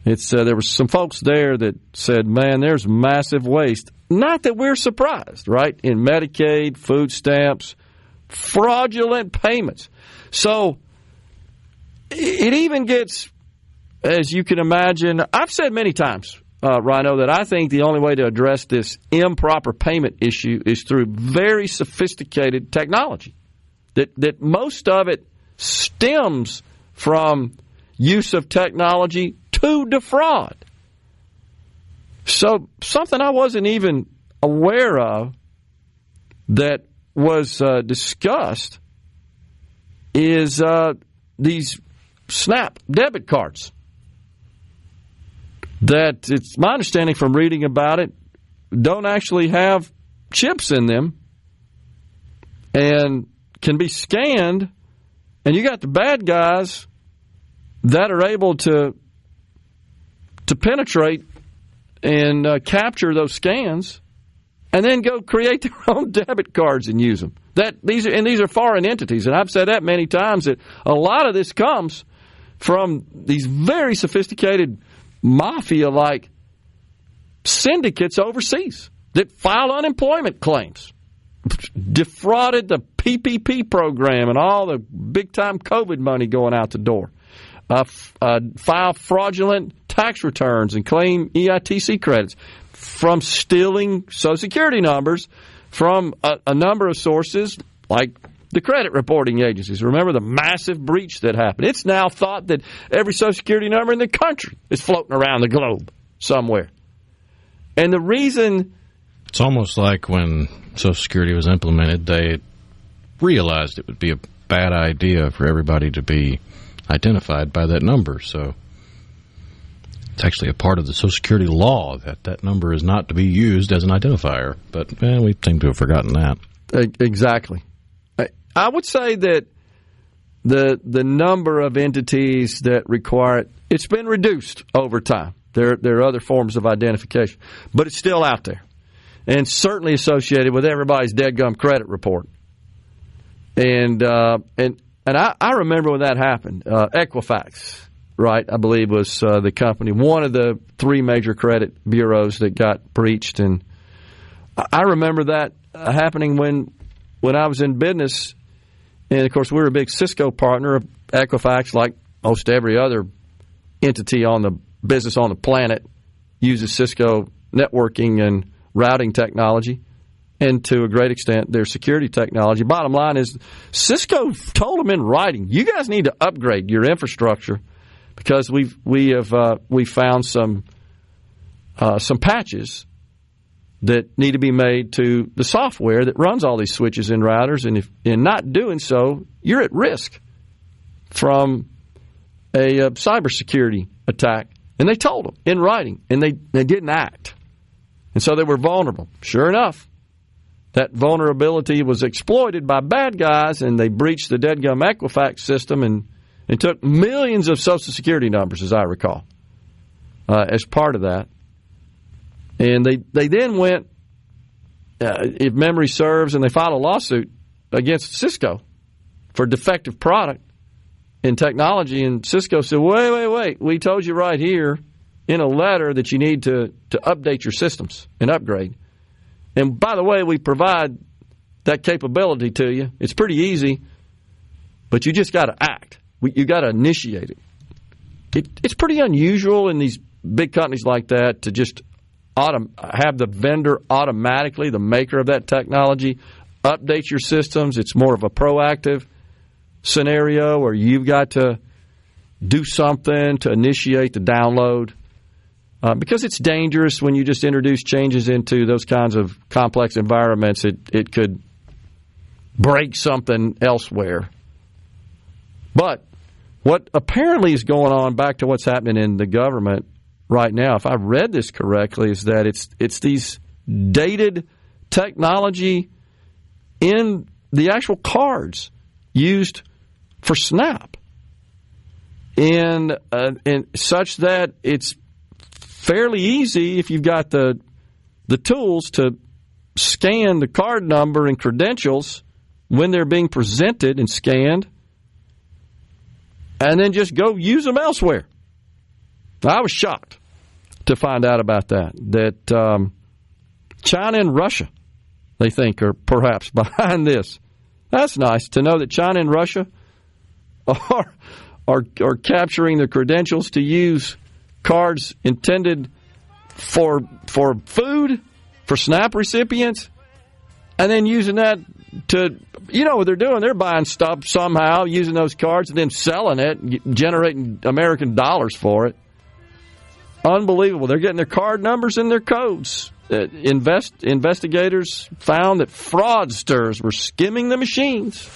It's there were some folks there that said, man, there's massive waste. Not that we're surprised, right? In Medicaid, food stamps, fraudulent payments. So it even gets, as you can imagine, I've said many times, Rhino, that I think the only way to address this improper payment issue is through very sophisticated technology. That most of it stems from use of technology to defraud. So something I wasn't even aware of that was discussed is these SNAP debit cards. That it's my understanding from reading about it, don't actually have chips in them and can be scanned, and you got the bad guys that are able to penetrate and capture those scans and then go create their own debit cards and use them. These are foreign entities, and I've said that many times, that a lot of this comes from these very sophisticated mafia-like syndicates overseas that file unemployment claims, defrauded the PPP program and all the big-time COVID money going out the door, file fraudulent tax returns and claim EITC credits, from stealing Social Security numbers from a number of sources like the credit reporting agencies. Remember the massive breach that happened. It's now thought that every Social Security number in the country is floating around the globe somewhere. And the reason... It's almost like when Social Security was implemented, they realized it would be a bad idea for everybody to be identified by that number. So it's actually a part of the Social Security law that number is not to be used as an identifier. But we seem to have forgotten that. Exactly. I would say that the number of entities that require it, it's been reduced over time. There are other forms of identification, but it's still out there, and certainly associated with everybody's deadgum credit report. And I remember when that happened. Equifax, right, I believe was the company, one of the three major credit bureaus that got breached, and I remember that happening when I was in business. And, of course, we're a big Cisco partner of Equifax, like most every other entity on the business on the planet uses Cisco networking and routing technology, and to a great extent their security technology. Bottom line is Cisco told them in writing, you guys need to upgrade your infrastructure because we found some patches that need to be made to the software that runs all these switches and routers, and if in not doing so, you're at risk from a cybersecurity attack. And they told them in writing, and they didn't act. And so they were vulnerable. Sure enough, that vulnerability was exploited by bad guys, and they breached the deadgum Equifax system and took millions of Social Security numbers, as I recall, as part of that. And they then went, if memory serves, and they filed a lawsuit against Cisco for defective product in technology. And Cisco said, wait, we told you right here in a letter that you need to update your systems and upgrade. And by the way, we provide that capability to you. It's pretty easy, but you just got to act. You got to initiate it. It's pretty unusual in these big companies like that to just have the vendor automatically, the maker of that technology, update your systems. It's more of a proactive scenario where you've got to do something to initiate the download. Because it's dangerous when you just introduce changes into those kinds of complex environments. It could break something elsewhere. But what apparently is going on, back to what's happening in the government right now, if I read this correctly, is that it's these dated technology in the actual cards used for SNAP, and such that it's fairly easy if you've got the tools to scan the card number and credentials when they're being presented and scanned, and then just go use them elsewhere. I was shocked to find out about that China and Russia, they think, are perhaps behind this. That's nice to know that China and Russia are capturing the credentials to use cards intended for food, for SNAP recipients, and then using that to, what they're doing? They're buying stuff somehow, using those cards, and then selling it, generating American dollars for it. Unbelievable. They're getting their card numbers and their codes. Investigators found that fraudsters were skimming the machines.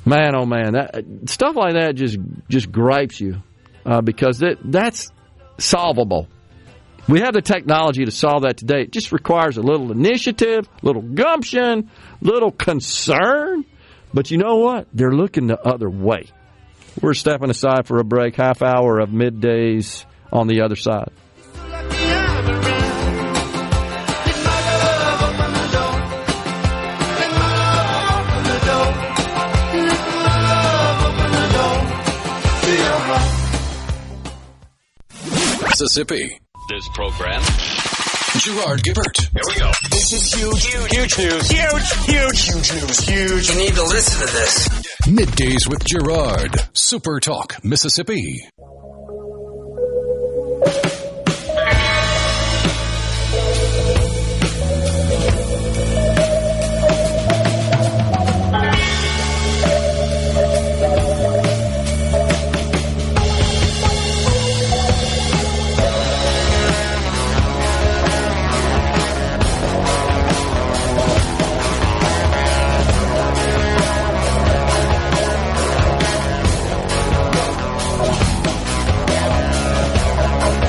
Man, oh man, stuff like that just gripes you because that's solvable. We have the technology to solve that today. It just requires a little initiative, little gumption, little concern. But you know what? They're looking the other way. We're stepping aside for a break, half hour of Middays on the other side. Mississippi. This program. Gerard Gibert. Here we go. This is huge. Huge news. Huge news. Huge. You need to listen to this. Middays with Gerard. SuperTalk Mississippi.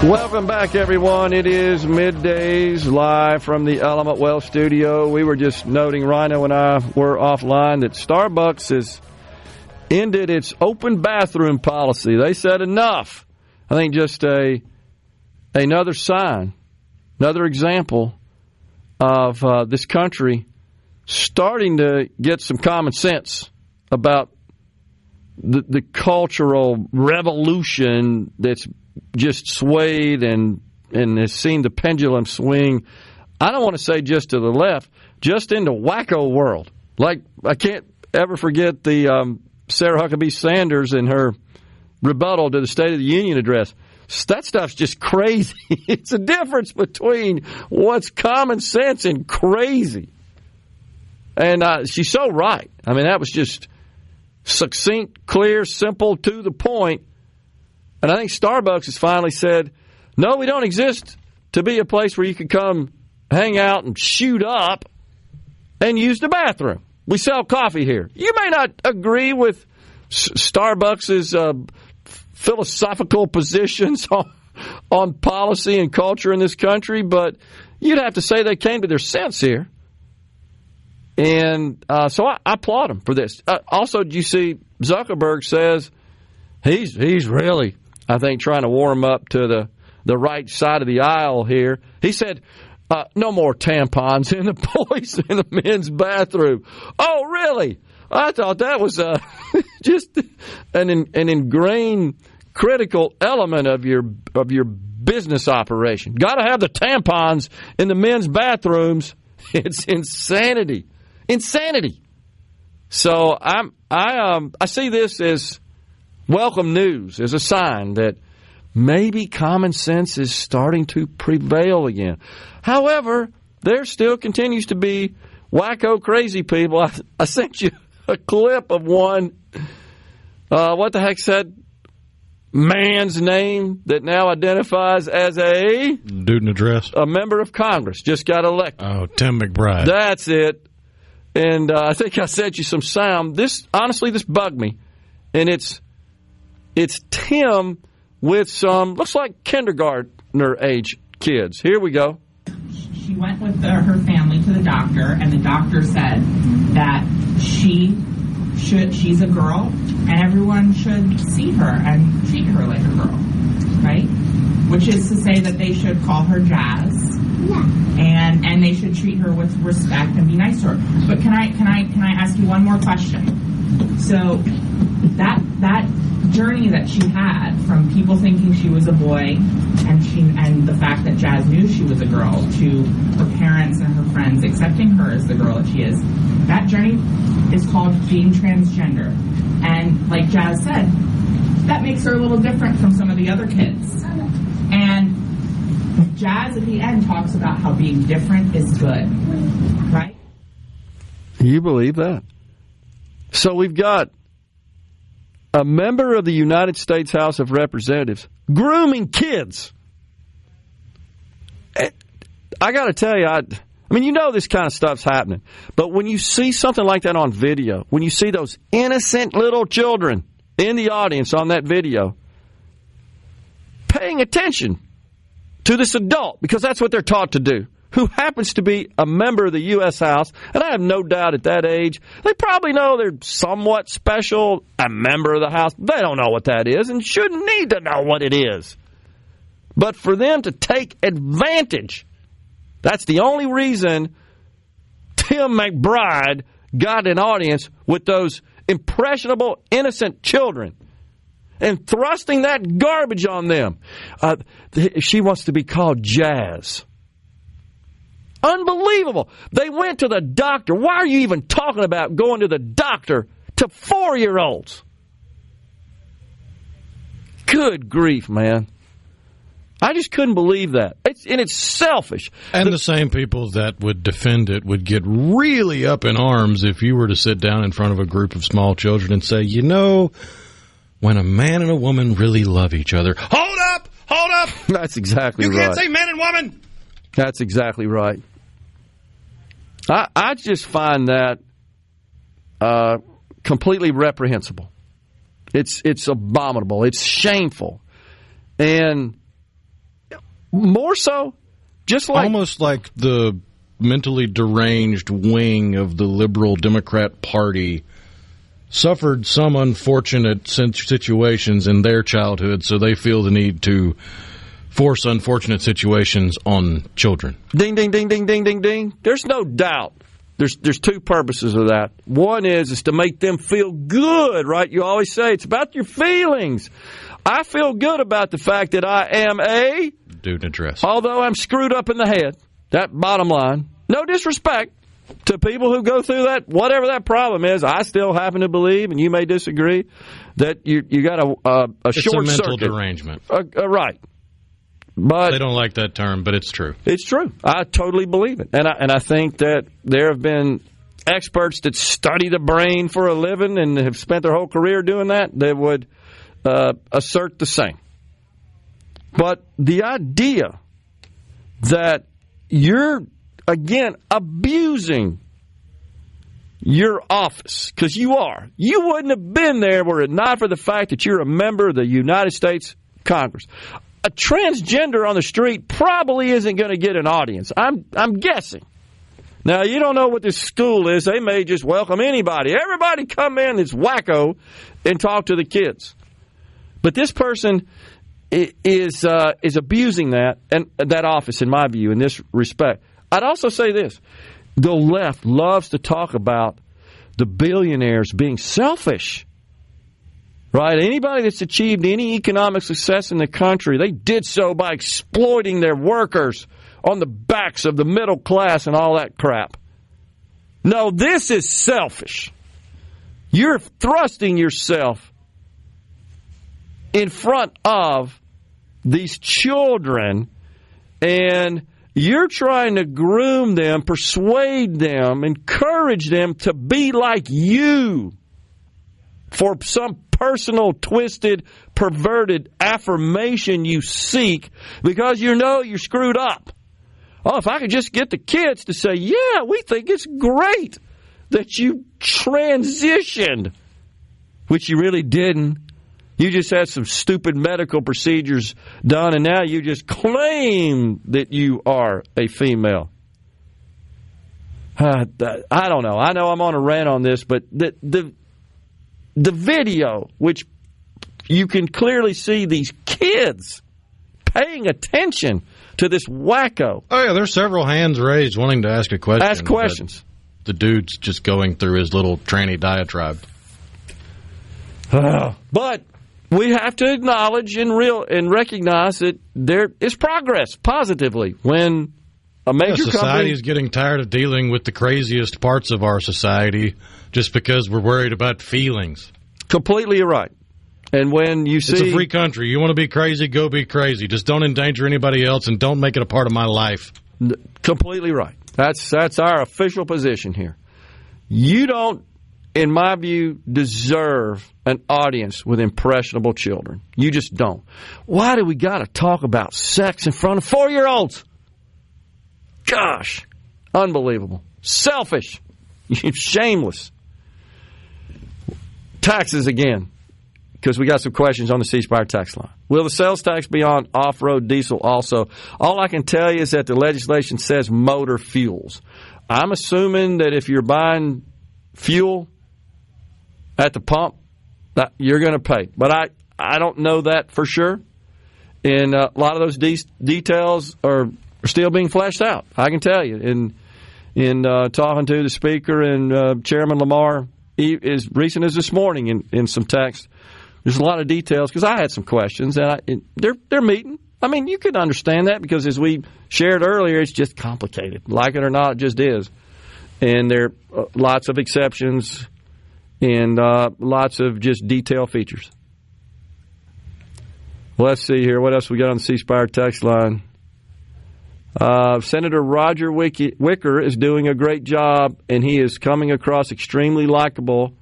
Welcome back, everyone. It is Middays live from the Element Well studio. We were just noting, Rhino and I were offline, that Starbucks has ended its open bathroom policy. They said enough. I think just another sign, another example of this country starting to get some common sense about the cultural revolution that's just swayed and has seen the pendulum swing. I don't want to say just to the left, just into wacko world. Like, I can't ever forget the Sarah Huckabee Sanders and her rebuttal to the State of the Union address. That stuff's just crazy. It's a difference between what's common sense and crazy. And she's so right. I mean, that was just succinct, clear, simple, to the point. And I think Starbucks has finally said, no, we don't exist to be a place where you can come hang out and shoot up and use the bathroom. We sell coffee here. You may not agree with Starbucks' philosophical positions on policy and culture in this country, but you'd have to say they came to their sense here. And so I applaud them for this. Also, did you see Zuckerberg says he's really, I think, trying to warm up to the right side of the aisle here. He said, no more tampons in the boys' and the men's bathroom. Oh, really? I thought that was just an ingrained critical element of your business operation. Got to have the tampons in the men's bathrooms. It's insanity. Insanity. So I see this as welcome news, as a sign that maybe common sense is starting to prevail again. However, there still continues to be wacko crazy people. I sent you a clip of one, what the heck said, man's name that now identifies as a dude in a dress, a member of Congress, just got elected. Oh, Tim McBride. That's it. And I think I sent you some sound. This bugged me, and it's Tim with some, looks like kindergartner age kids. Here we go. She went with her family to the doctor, and the doctor said that she's a girl, and everyone should see her and treat her like a girl, right? Which is to say that they should call her Jazz, and they should treat her with respect and be nice to her. But can I ask you one more question? So that journey that she had from people thinking she was a boy and the fact that Jazz knew she was a girl to her parents and her friends accepting her as the girl that she is, that journey is called being transgender. And like Jazz said, that makes her a little different from some of the other kids. And Jazz at the end talks about how being different is good, right? You believe that? So we've got a member of the United States House of Representatives grooming kids. I got to tell you, I mean, you know this kind of stuff's happening. But when you see something like that on video, when you see those innocent little children in the audience on that video, paying attention to this adult, because that's what they're taught to do, who happens to be a member of the U.S. House, and I have no doubt at that age, they probably know they're somewhat special, a member of the House. They don't know what that is and shouldn't need to know what it is. But for them to take advantage, that's the only reason Tim McBride got an audience with those impressionable, innocent children. and thrusting that garbage on them. She wants to be called Jazz. Unbelievable. They went to the doctor. Why are you even talking about going to the doctor to 4-year-olds? Good grief, man. I just couldn't believe that. It's selfish. And the same people that would defend it would get really up in arms if you were to sit down in front of a group of small children and say, when a man and a woman really love each other. Hold up! That's exactly right. You can't say man and woman! That's exactly right. I just find that completely reprehensible. It's abominable. It's shameful. And more so, just like... almost like the mentally deranged wing of the liberal Democrat Party suffered some unfortunate situations in their childhood, so they feel the need to force unfortunate situations on children. Ding, ding, ding, ding, ding, ding, ding. There's no doubt. There's two purposes of that. One is to make them feel good, right? You always say it's about your feelings. I feel good about the fact that I am a... dude in a dress. Although I'm screwed up in the head. That bottom line. No disrespect to people who go through that, whatever that problem is. I still happen to believe, and you may disagree, that you got a short circuit. It's a mental derangement. Right. But they don't like that term, but it's true. It's true. I totally believe it. And I think that there have been experts that study the brain for a living and have spent their whole career doing that would assert the same. But the idea that you're, again, abusing your office, because you are. You wouldn't have been there were it not for the fact that you're a member of the United States Congress. A transgender on the street probably isn't going to get an audience. I'm guessing. Now, you don't know what this school is. They may just welcome anybody. Everybody come in that's wacko and talk to the kids. But this person is abusing that and that office, in my view, in this respect. I'd also say this. The left loves to talk about the billionaires being selfish. Right? Anybody that's achieved any economic success in the country, they did so by exploiting their workers on the backs of the middle class and all that crap. No, this is selfish. You're thrusting yourself in front of these children, and you're trying to groom them, persuade them, encourage them to be like you for some personal, twisted, perverted affirmation you seek because you know you're screwed up. Oh, if I could just get the kids to say, yeah, we think it's great that you transitioned, which you really didn't. You just had some stupid medical procedures done, and now you just claim that you are a female. I don't know. I know I'm on a rant on this, but the video, which you can clearly see these kids paying attention to this wacko. Oh, yeah, there's several hands raised wanting to ask a question. Ask questions. The dude's just going through his little tranny diatribe. But we have to acknowledge and recognize that there is progress positively when a major society is getting tired of dealing with the craziest parts of our society just because we're worried about feelings. Completely right. And when you see... It's a free country. You want to be crazy, go be crazy. Just don't endanger anybody else and don't make it a part of my life. Completely right. That's our official position here. You don't, in my view, deserve an audience with impressionable children. You just don't. Why do we got to talk about sex in front of 4-year-olds? Gosh, unbelievable. Selfish. Shameless. Taxes again, because we got some questions on the C Spire tax line. Will the sales tax be on off-road diesel also? All I can tell you is that the legislation says motor fuels. I'm assuming that if you're buying fuel at the pump, that you're going to pay. But I don't know that for sure. And a lot of those details are still being fleshed out. I can tell you. In talking to the Speaker and Chairman Lamar as recent as this morning in some text, There's a lot of details because I had some questions, and they're meeting. I mean, you could understand that because as we shared earlier, it's just complicated. Like it or not, it just is. And there are lots of exceptions and lots of just detail features. Let's see here. What else we got on the C Spire text line? Senator Roger Wicker is doing a great job, and he is coming across extremely likable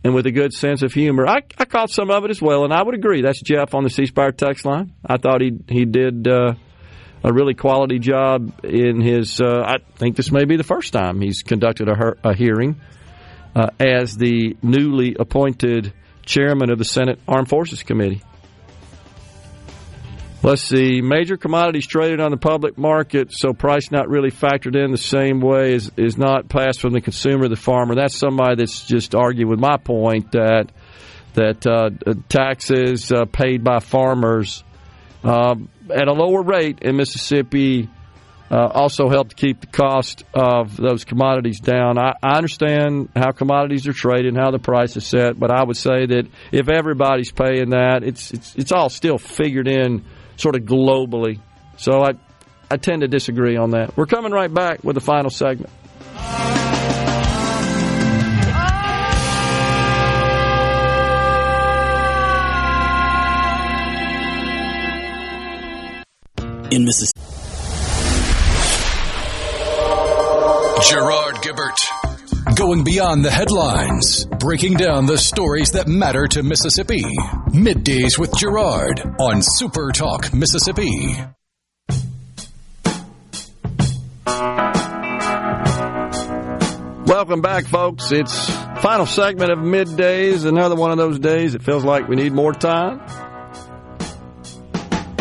and with a good sense of humor. I caught some of it as well, and I would agree. That's Jeff on the C Spire text line. I thought he did a really quality job in his, I think this may be the first time he's conducted a hearing as the newly appointed chairman of the Senate Armed Forces Committee. Let's see. Major commodities traded on the public market, so price not really factored in the same way is not passed from the consumer to the farmer. That's somebody that's just argued with my point that taxes paid by farmers at a lower rate in Mississippi also help to keep the cost of those commodities down. I understand how commodities are traded and how the price is set, but I would say that if everybody's paying that, it's all still figured in sort of globally. So I tend to disagree on that. We're coming right back with the final segment. In Mississippi. Gerard Gibert. Going beyond the headlines, breaking down the stories that matter to Mississippi. Middays with Gerard on SuperTalk Mississippi. Welcome back, folks. It's final segment of Middays. Another one of those days it feels like we need more time.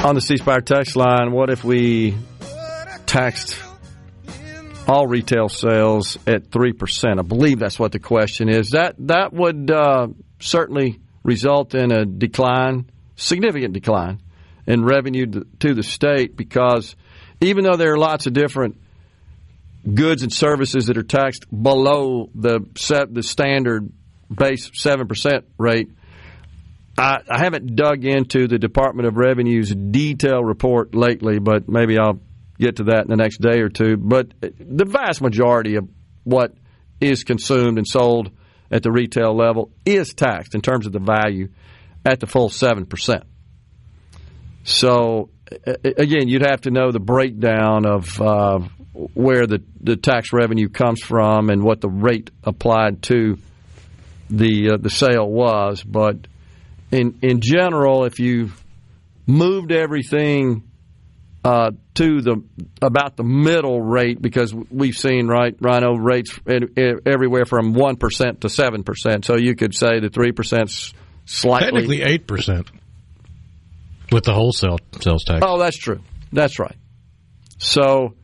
On the C Spire text line, what if we taxed all retail sales at 3%? I believe that's what the question is. That would certainly result in a decline, significant decline, in revenue to the state, because even though there are lots of different goods and services that are taxed below the standard base 7% rate, I haven't dug into the Department of Revenue's detailed report lately, but maybe I'll get to that in the next day or two. But the vast majority of what is consumed and sold at the retail level is taxed in terms of the value at the full 7%. So, again, you'd have to know the breakdown of where the tax revenue comes from and what the rate applied to the sale was. But in general, if you moved everything to about the middle rate, because we've seen, right, Rhino, rates everywhere from 1% to 7%. So you could say the 3% slightly. Technically 8% with the wholesale sales tax. Oh, that's true. That's right. So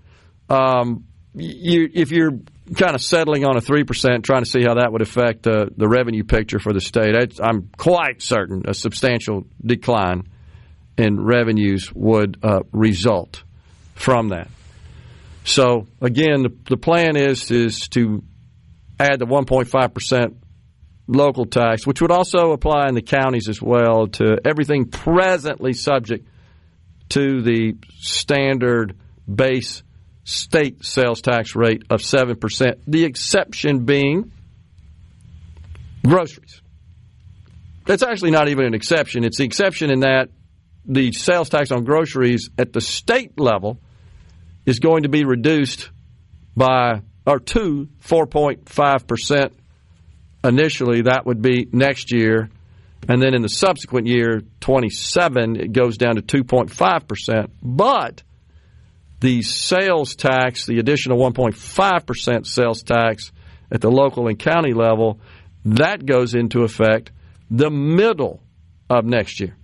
if you're kind of settling on a 3%, trying to see how that would affect the revenue picture for the state, I'm quite certain a substantial decline in revenues would result from that. So, again, the plan is to add the 1.5% local tax, which would also apply in the counties as well, to everything presently subject to the standard base state sales tax rate of 7%, the exception being groceries. That's actually not even an exception. It's the exception in that the sales tax on groceries at the state level is going to be reduced to 4.5% initially. That would be next year. And then in the subsequent year, 27, it goes down to 2.5%. But the sales tax, the additional 1.5% sales tax at the local and county level, that goes into effect the middle of next year.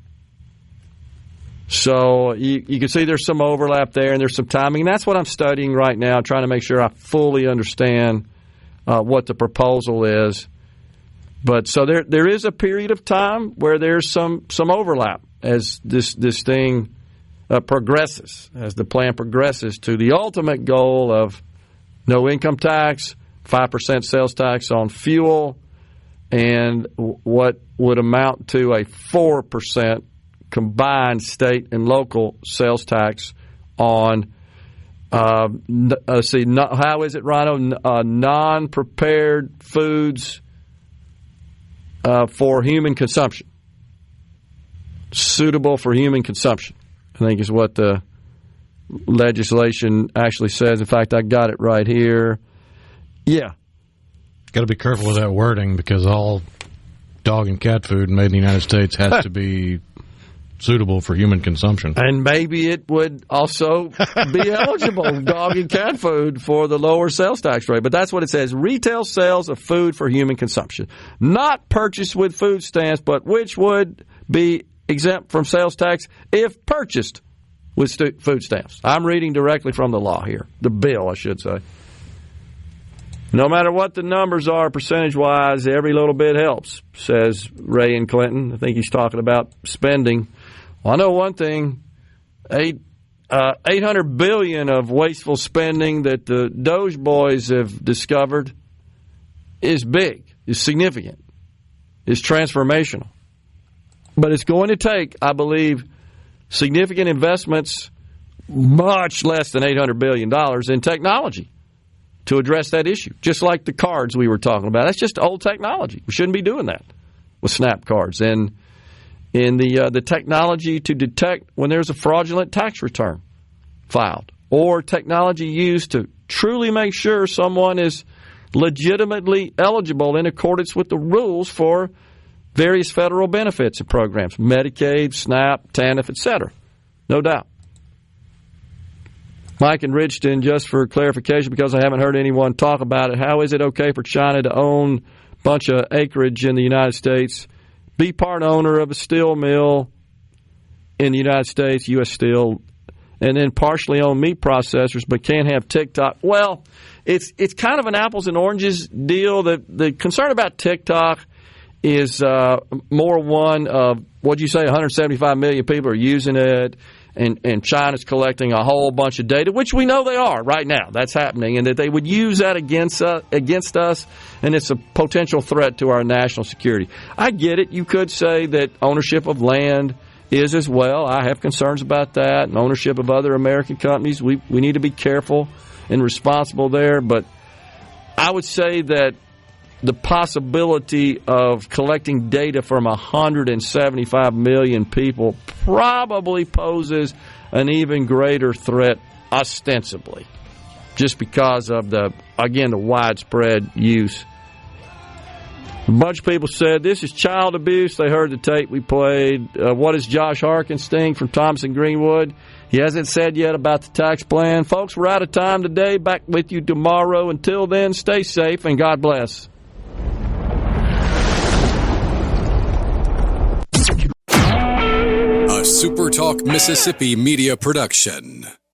So you can see there's some overlap there, and there's some timing. And that's what I'm studying right now, trying to make sure I fully understand what the proposal is. But so there is a period of time where there's some overlap as this thing progresses, as the plan progresses to the ultimate goal of no income tax, 5% sales tax on fuel, and what would amount to a 4% combined state and local sales tax on, how is it, Rhino? Non-prepared foods for human consumption. Suitable for human consumption, I think is what the legislation actually says. In fact, I got it right here. Yeah. Got to be careful with that wording because all dog and cat food made in the United States has to be suitable for human consumption. And maybe it would also be eligible, dog and cat food, for the lower sales tax rate. But that's what it says. Retail sales of food for human consumption. Not purchased with food stamps, but which would be exempt from sales tax if purchased with food stamps. I'm reading directly from the law here. The bill, I should say. No matter what the numbers are percentage-wise, every little bit helps, says Ray and Clinton. I think he's talking about spending. Well, I know one thing, $800 billion of wasteful spending that the Doge boys have discovered is big, is significant, is transformational. But it's going to take, I believe, significant investments, much less than $800 billion in technology to address that issue, just like the cards we were talking about. That's just old technology. We shouldn't be doing that with snap cards. And in the technology to detect when there's a fraudulent tax return filed, or technology used to truly make sure someone is legitimately eligible in accordance with the rules for various federal benefits and programs, Medicaid, SNAP, TANF, etc. No doubt. Mike and Ridgeton, just for clarification, because I haven't heard anyone talk about it, how is it okay for China to own a bunch of acreage in the United States, be part owner of a steel mill in the United States, U.S. Steel, and then partially own meat processors but can't have TikTok? Well, it's kind of an apples and oranges deal. The concern about TikTok is more one of, what'd you say, 175 million people are using it, and China's collecting a whole bunch of data, which we know they are right now. That's happening, and that they would use that against us, and it's a potential threat to our national security. I get it. You could say that ownership of land is as well. I have concerns about that, and ownership of other American companies. We need to be careful and responsible there, but I would say that the possibility of collecting data from 175 million people probably poses an even greater threat, ostensibly, just because of the widespread use. A bunch of people said this is child abuse. They heard the tape we played. What is Josh Harkins thing from Thompson Greenwood? He hasn't said yet about the tax plan. Folks, we're out of time today. Back with you tomorrow. Until then, stay safe and God bless. A SuperTalk Mississippi Media production.